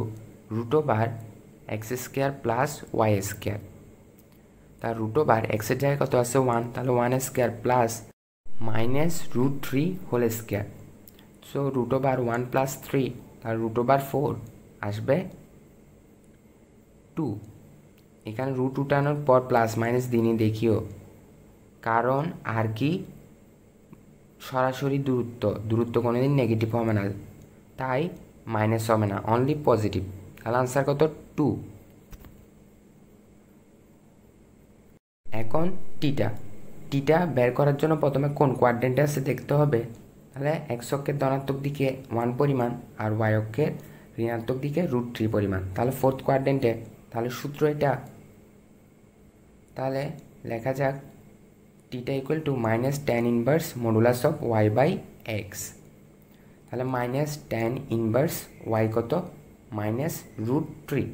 √x² plus y²। তার √, এক্সের জায়গায় কত আছে 1, তাহলে 1² plus -√3 whole square. So √1 plus 3, তার √4 আসবে 2। এখানে রুট উঠানোর পর প্লাস মাইনাস দিনই দেখিও, কারণ আর কি সরাসরি দূরত্ব কোনোদিন নেগেটিভ হবে না, তাই মাইনাস হবে না, অনলি পজিটিভ। তাহলে আনসার কত 2। এখন টিটা বের করার জন্য প্রথমে কোন কোয়াড্রেন্টে আছে দেখতে হবে। তাহলে এক্স অক্ষের ধনাত্মক দিকে 1 পরিমাণ আর ওয়াই অক্ষের ঋণাত্মক দিকে √3 পরিমাণ, তাহলে ফোর্থ কোয়াড্রেন্টে। তাহলে সূত্র এটা, তাহলে লেখা যাক theta equal to -tan inverse modulus of y by x. তাহলে -tan ইনভার্স ওয়াই কত -√3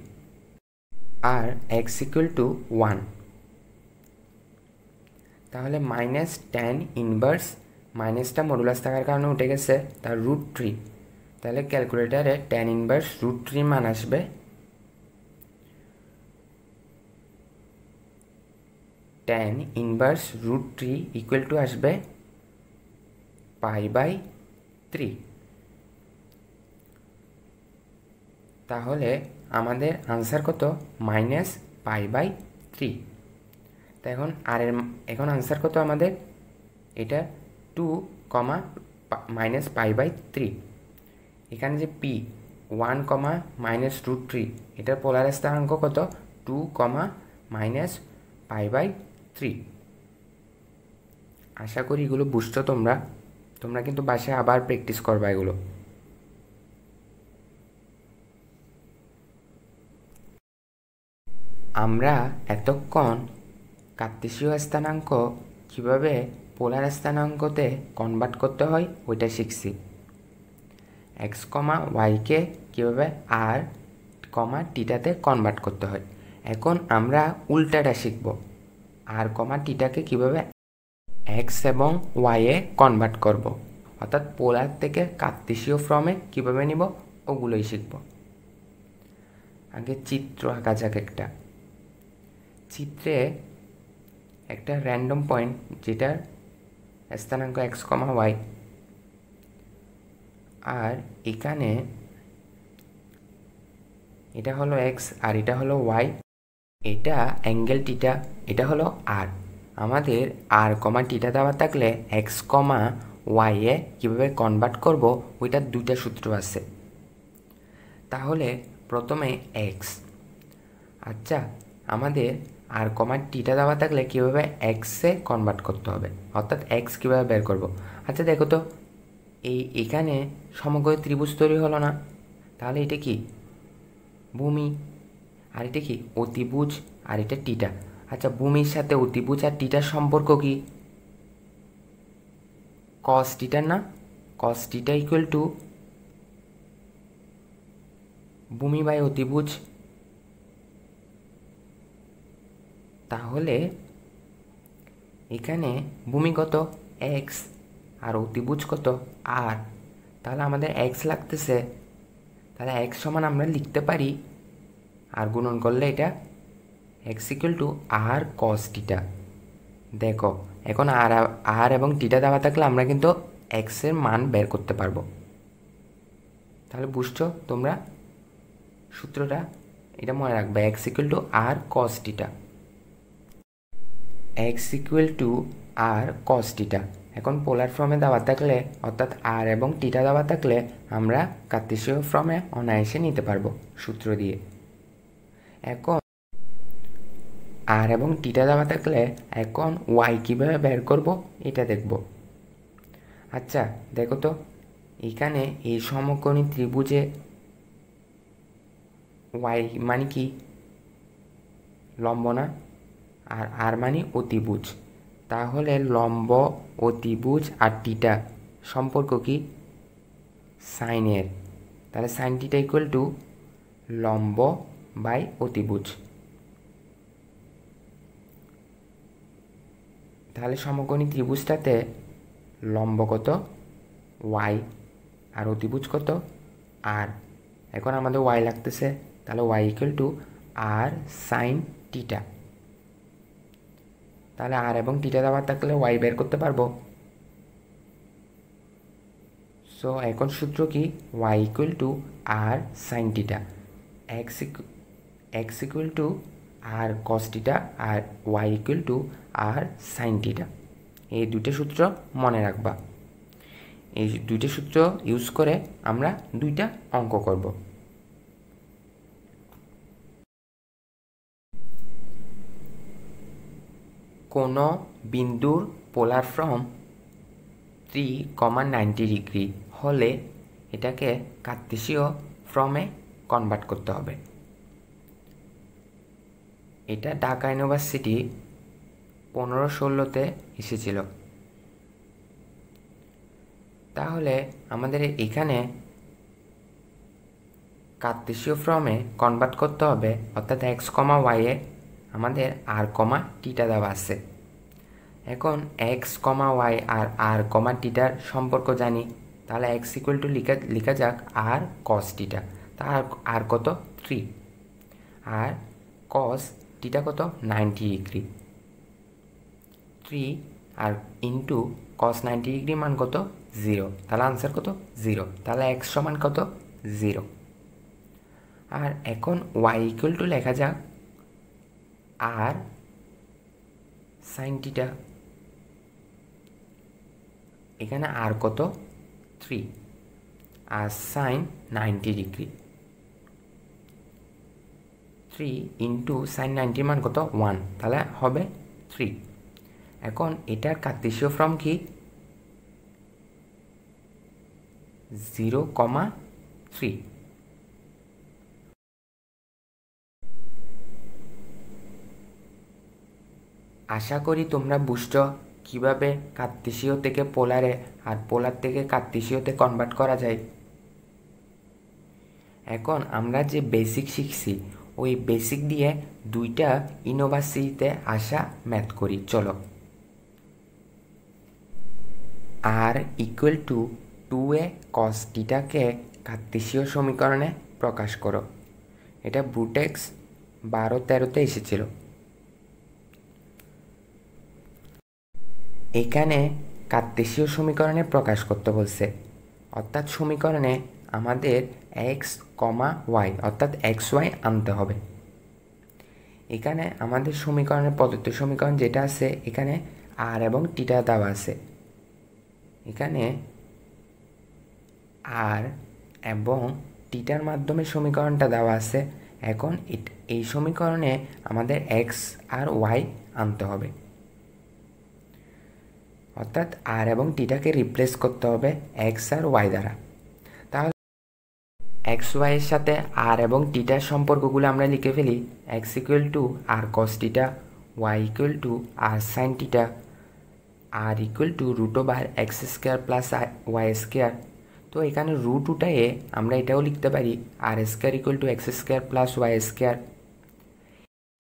আর এক্স ইকুয়াল টু 1। তাহলে -tan ইনভার্স, মাইনাসটা মডুলাস থাকার কারণে উঠে গেছে, তার √3। তাহলে ক্যালকুলেটারে tan ইনভার্স √3 মান আসবে tan ইনভার্স √3 ইকুয়াল টু আসবে π/3। তাহলে আমাদের আনসার কত -π/3। তো এখন আনসার কত আমাদের, এটা 2, -π/3। এখানে যে পি 1, -√3, এটার পোলার স্থানাঙ্ক কত 2, -π/3। আশা করি এগুলো বুঝছো তোমরা কিন্তু বাসায় আবার প্র্যাকটিস করবা এগুলো। আমরা এতক্ষণ কার্তেশীয় স্থানাঙ্ক কীভাবে পোলার স্থানাঙ্কতে কনভার্ট করতে হয় ওইটা শিখছি। x, y-কে কীভাবে আর, টিটাতে কনভার্ট করতে হয়। এখন আমরা উল্টাটা শিখব, আর, টিটাকে কীভাবে x এবং y-এ কনভার্ট করব, অর্থাৎ পোলার থেকে কার্তেশীয় ফর্মে কীভাবে নিব ওগুলোই শিখব। আগে চিত্র আঁকা যাক একটা। চিত্রে একটা র্যান্ডম পয়েন্ট যেটার স্থানাঙ্ক x, y, আর এখানে এটা হলো x আর এটা হলো y, এটা অ্যাঙ্গেল টিটা, এটা হলো আর। আমাদের আর, টিটা দেওয়া থাকলে x, y এ কীভাবে কনভার্ট করব ওইটার দুইটা সূত্র আছে। তাহলে প্রথমে x, আচ্ছা আমাদের আর, টিটা দেওয়া থাকলে কীভাবে এক্সে কনভার্ট করতে হবে, অর্থাৎ এক্স কীভাবে বের করব। আচ্ছা দেখো তো, এখানে সমগ্র ত্রিভুজ তৈরি হলো না, তাহলে এটা কি ভূমি, আর এটা কি অতিভুজ, আর এটা টিটা। আচ্ছা ভূমির সাথে অতিভুজ আর টিটার সম্পর্ক কি কস টিটার না, কস টিটা ইকুয়াল টু ভূমি বাই অতিভুজ। তাহলে এখানে ভূমি কত এক্স আর অতিভুজ কত আর, তাহলে আমাদের এক্স লাগতেছে, তাহলে এক্স সমান আমরা লিখতে পারি আর গুণন করলে এটা x equal to r cos টিটা। দেখো এখন আর এবং টিটা দেওয়া থাকলে আমরা কিন্তু এক্সের মান বের করতে পারবো। তাহলে বুঝছো তোমরা সূত্রটা, এটা মনে রাখবে, x equal to r cos theta, x equal to r cos theta. এখন পোলার ফর্মে দেওয়া থাকলে, অর্থাৎ আর এবং টিটা দেওয়া থাকলে আমরা কার্তেশীয় ফর্মে অনায়াসে নিতে পারবো সূত্র দিয়ে। এখন আর এবং টিটা দেওয়া থাকলে এখন ওয়াই কীভাবে বের করব এটা দেখব। আচ্ছা দেখো তো, এখানে এই সমকোণী ত্রিভুজে ওয়াই মানে কি? লম্ব না? আর আর মানে অতিভুজ। তাহলে লম্ব, অতিভুজ আর টিটা সম্পর্ক কি? সাইনের। তাহলে সাইন টিটা ইকুয়াল টু লম্ব বাই অতিভুজ। তাহলে সমকোণী ত্রিভুজটাতে লম্ব কত? ওয়াই। আর অতিভুজ কত? আর। এখন আমাদের ওয়াই লাগতেছে, তাহলে y equal to r sine theta. তাহলে আর এবং টিটা দেওয়া থাকলে ওয়াই বের করতে পারবো। সো এখন সূত্র কি? Y equal to r sine theta, x equal to r cos theta, আর y equal to r sine theta. এই দুটো সূত্র মনে রাখবা। এই দুইটা সূত্র ইউজ করে আমরা দুইটা অঙ্ক করব। কোনো বিন্দুর পোলার ফ্রম 3,90 ডিগ্রি হলে এটাকে কার্তেশীয় ফর্মে কনভার্ট করতে হবে। এটা ঢাকা ইউনিভার্সিটি 15-16-তে এসেছিল। তাহলে আমাদের এখানে কার্তেশীয় ফর্মে কনভার্ট করতে হবে, অর্থাৎ এক্স কমা ওয়াইয়ে আমাদের আর কমা টিটা দেওয়া আছে। এখন এক্স কমা ওয়াই আর আর কমা টিটার সম্পর্ক জানি, তাহলে এক্স ইকুয়াল টু লেখা যাক আর কস টিটা। তার আর কত? 3। আর কস টিটা কত? 90 ডিগ্রি। 3 আর ইন্টু কস 90 ডিগ্রি মান কত? 0। তাহলে আনসার কত? 0। তাহলে এক্স সমান কত? 0। আর এখন ওয়াই ইকুয়াল টু লেখা যাক আর সাইন টিটা। এখানে আর কত? 3 আর সাইন 90 ডিগ্রি। 3 ইন্টু সাইন 90 মান কত? 1। তাহলে হবে 3। এখন এটার কার্তেশীয় ফর্ম কি? 0,3। আশা করি তোমরা বুঝছো কিভাবে কার্তেশীয় থেকে পোলারে আর পোলার থেকে কার্তেশীয়তে কনভার্ট করা যায়। এখন আমরা যে বেসিক শিখছি ওই বেসিক দিয়ে দুইটা ইউনিভার্সিটিতে আসা ম্যাথ করি। চলো। আর ইকুয়াল টু 2a cos টিটাকে কার্তেশীয় সমীকরণে প্রকাশ করো। এটা ব্রুটেক্স 12-13-তে এসেছিল। এখানে কার্তেশীয় সমীকরণে প্রকাশ করতে বলছে, অর্থাৎ সমীকরণে আমাদের এক্স কমা ওয়াই অর্থাৎ এক্স ওয়াই আনতে হবে। এখানে আমাদের সমীকরণের প্রদত্ত সমীকরণ যেটা আছে, এখানে আর এবং টিটা দেওয়া আছে। এখানে আর এবং টিটার মাধ্যমে সমীকরণটা দেওয়া আছে। এখন এই সমীকরণে আমাদের এক্স আর ওয়াই আনতে হবে, অর্থাৎ আর এবং টিটাকে রিপ্লেস করতে হবে এক্স আর ওয়াই দ্বারা। তাহলে এক্স ওয়াইয়ের সাথে আর এবং টিটার সম্পর্কগুলো আমরা লিখে ফেলি। X equal to r cos theta, y equal to r sine theta, r equal to root over x square plus y square. তো এখানে রুট উঠায়ে আমরা এটাও লিখতে পারি r square equal to x square plus y square.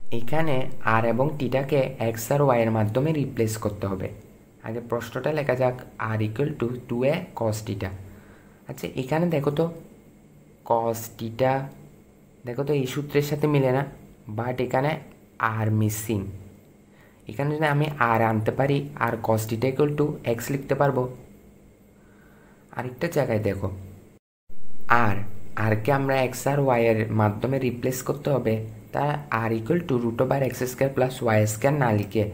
এখানে r এবং টিটাকে x আর ওয়াইয়ের মাধ্যমে রিপ্লেস করতে হবে। আগে প্রশ্নটা লেখা যাক আর ইকুয়াল টু 2a cos টিটা। আচ্ছা এখানে দেখো তো cos টিটা, দেখো তো এই সূত্রের সাথে মিলে না, বাট এখানে আর মিসিং। এখানে যদি আমি আর আনতে পারি আর cos টিটা ইকুয়াল টু এক্স লিখতে পারবো। আরেকটা জায়গায় দেখো আরকে আমরা এক্স আর ওয়াইয়ের মাধ্যমে রিপ্লেস করতে হবে, তা r equal to root over x square plus y square না লিখে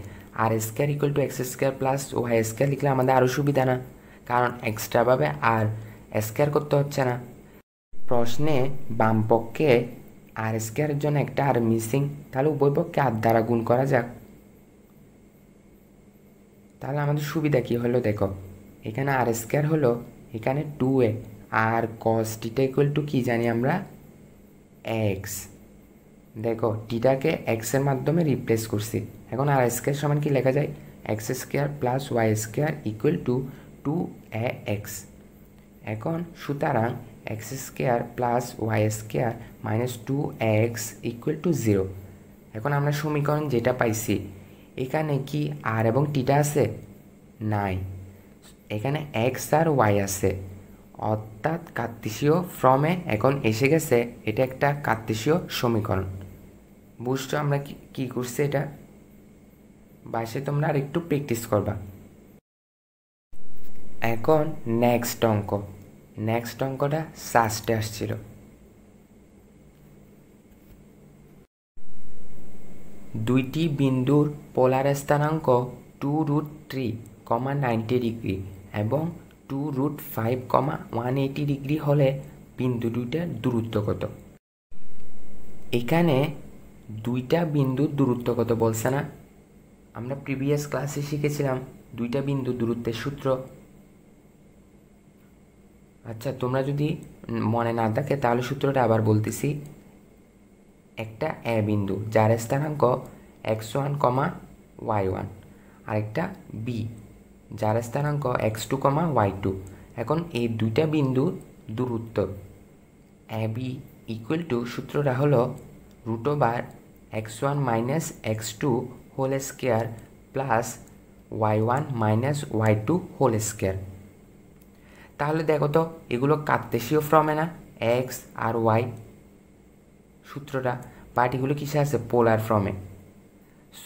r square equal to x square plus y square লিখলে আমাদের আরও সুবিধা না, কারণ এক্সট্রাভাবে আর স্কোয়ার করতে হচ্ছে না। প্রশ্নে বাম পক্ষে আর স্কোয়ারের জন্য একটা আর মিসিং, তাহলে উভয় পক্ষে আর দ্বারা গুণ করা যাক। তাহলে আমাদের সুবিধা কী হলো দেখো, এখানে আর স্কোয়ার হলো এখানে 2a আর কস টিটা ইকুয়াল টু কী জানি আমরা এক্স। দেখো টিটাকে এক্সের মাধ্যমে রিপ্লেস করছি। এখন আর স্কোয়ার সমান কি লেখা যায়, x square plus y square equal to 2ax। এখন সুতরাং x square plus y square minus 2x equal to 0। এখন আমরা সমীকরণ যেটা পাইছি, এখানে কি আর এবং টিটা আছে? নাই, এখানে এক্স আর ওয়াই আছে, অর্থাৎ কার্তেশীয় ফর্মে এখন এসে গেছে। এটা একটা কার্তেশীয় সমীকরণ। বুঝছো আমরা কি করছি? এটা বাসে তোমরা আর একটু প্র্যাকটিস করবা। এখন নেক্সট অঙ্কটা সাস্টে আসছিল। দুইটি বিন্দুর পোলার স্থানাঙ্ক 2√3, 90 ডিগ্রি এবং 2√5, 180 ডিগ্রি হলে বিন্দু দুইটার দূরত্ব কত? এখানে দুইটা বিন্দুর দূরত্ব কত বলছে না? আমরা প্রিভিয়াস ক্লাসে শিখেছিলাম দুইটা বিন্দু দূরত্বের সূত্র। আচ্ছা, তোমরা যদি মনে না থাকে তাহলে সূত্রটা আবার বলতেছি। একটা এ বিন্দু যার স্থানাঙ্ক x1, y1, আরেকটা বি যার স্থানাঙ্ক x2, y2। এখন এই দুইটা বিন্দুর দূরত্ব এ বি ইকুয়াল টু, সূত্রটা হলো √x1 minus x2 whole square plus y1 minus y2 whole square. তাহলে দেখো তো এগুলো কার্তেশীয় ফর্মে না, এক্স আর ওয়াই সূত্রটা, বাট এগুলো কিসে আছে? পোলার ফর্মে।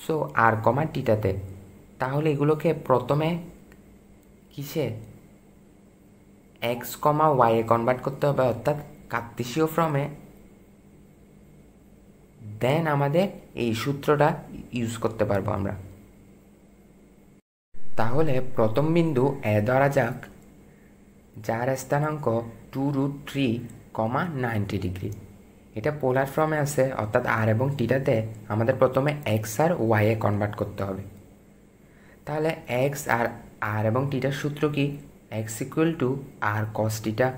সো আর টিটাতে। তাহলে এগুলোকে প্রথমে কিসে? এক্স ওয়াই এ কনভার্ট করতে হবে, অর্থাৎ কার্তেশীয় ফর্মে। দেন আমাদের এই সূত্রটা ইউজ করতে পারবো আমরা। তাহলে প্রথম বিন্দু এ ধরা যাক, যার স্থানাঙ্ক 2√3, 90 ডিগ্রি। এটা পোলার ফর্মে আছে, অর্থাৎ আর এবং টিটাতে আমাদের প্রথমে এক্স আর ওয়াই এ কনভার্ট করতে হবে। তাহলে এক্স আর এবং টিটার সূত্র কি? X equal to r cos টিটা।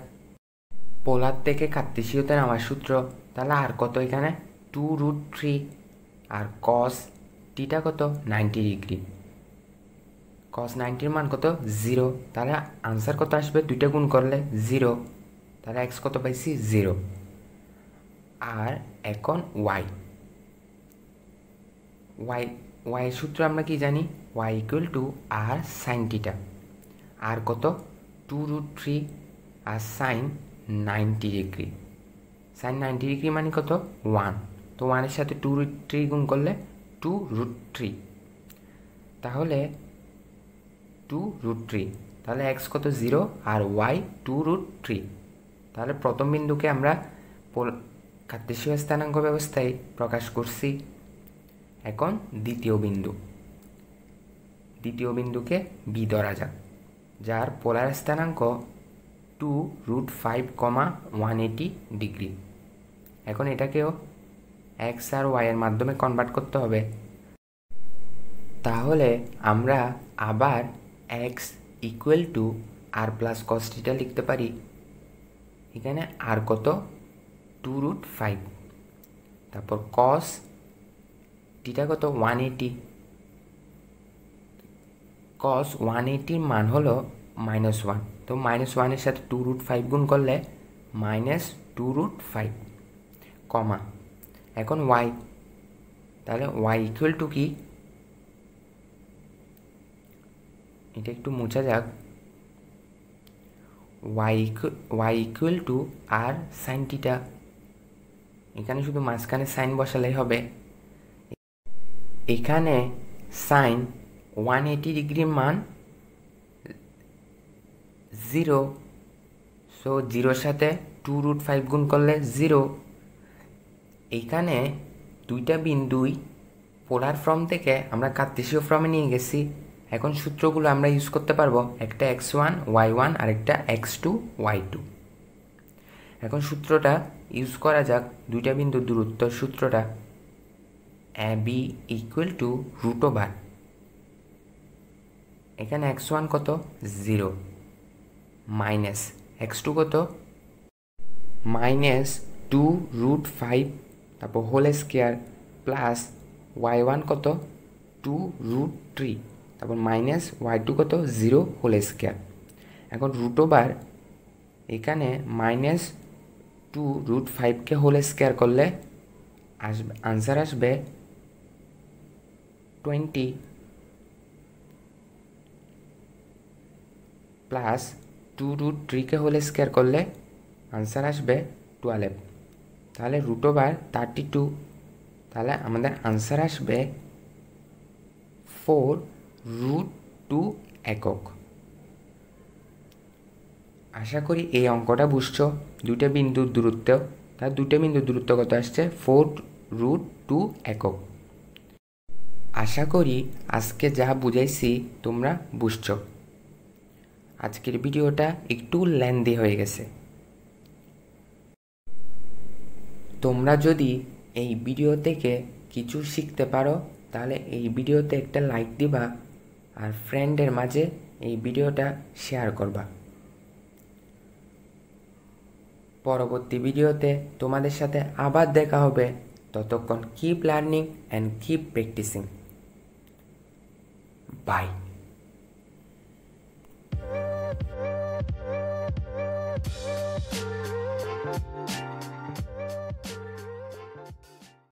পোলার থেকে কার্তেশীয়তে নেওয়ার সূত্র। তাহলে আর কত এখানে? 2√3 আর কস টিটা কত? 90 ডিগ্রি। কস 90-র মান কত? 0। তাহলে আনসার কত আসবে? দুইটা গুণ করলে 0। তাহলে এক্স কত পাইছি? 0। আর এখন ওয়াই সূত্র আমরা কি জানি? Y equal to r sine theta. R কত? 2√3 r sine 90 degree. Sine 90 degree মানে কত? 1। তো 1-এর সাথে 2√3 গুণ করলে 2√3। তাহলে 2√3। তাহলে এক্স কত? 0 আর ওয়াই 2√3। তাহলে প্রথম বিন্দুকে আমরা কার্তেশীয় স্থানাঙ্ক ব্যবস্থায় প্রকাশ করছি। এখন দ্বিতীয় বিন্দুকে বি ধরা যাক, যার পোলার স্থানাঙ্ক 2√5, 180 ডিগ্রি। এখন এটাকেও এক্স আর ওয়াই এর মাধ্যমে কনভার্ট করতে হবে। তাহলে আমরা আবার x equal to r plus cos theta লিখতে পারি। এখানে আর কত? 2√5। তারপর কস টিটা কত? 180। কস 180-র মান হলো -1। তো -1-এর সাথে 2√5 গুণ করলে -2√5, কমা। এখন ওয়াই, তাহলে ওয়াই ইকুয়াল টু কি? এটা একটু মুছা যাক। Y equal to r sine theta. এখানে শুধু মাঝখানে সাইন বসালেই হবে। এখানে সাইন 180 ডিগ্রির মান 0। সো 0-র সাথে 2√5 গুণ করলে 0। এখানে দুইটা বিন্দুই পোলার ফর্ম থেকে আমরা কার্তেশীয় ফর্মে নিয়ে গেছি। এখন সূত্রগুলো আমরা ইউজ করতে পারবো, একটা x1, y1 আর একটা x2, y2। এখন সূত্রটা ইউজ করা যাক, দুইটা বিন্দুর দূরত্ব সূত্রটা। এ বি ইকুয়াল টু √, এখানে x1 কত 0 মাইনাস x2 কত -2√5 তারপর হোল স্কোয়ার প্লাস y1 কত 2√3 তারপর মাইনাস y2 কত 0 হোল স্কোয়ার। এখন রুট ওভার এখানে -2√5কে হোল স্কোয়ার করলে আনসার আসবে 20 প্লাস 2√3কে হোল স্কোয়ার করলে আনসার আসবে 12। তাহলে রুট ওভার 32। তাহলে আমাদের আনসার আসবে 4√2 একক। আশা করি এই অঙ্কটা বুঝছো। দুইটা বিন্দুর দূরত্ব, তার দুইটা বিন্দুর দূরত্ব কত আসছে 4√2 একক। আশা করি আজকে যা বুঝাইছি তোমরা বুঝছো। আজকের ভিডিওটা একটু লেন্দি হয়ে গেছে। তোমরা যদি এই ভিডিও থেকে কিছু শিখতে পারো তাহলে এই ভিডিওতে একটা লাইক দিবা আর ফ্রেন্ডের মাঝে এই ভিডিওটা শেয়ার করবা। পরবর্তী ভিডিওতে তোমাদের সাথে আবার দেখা হবে। ততক্ষণ keep learning and keep practising. By.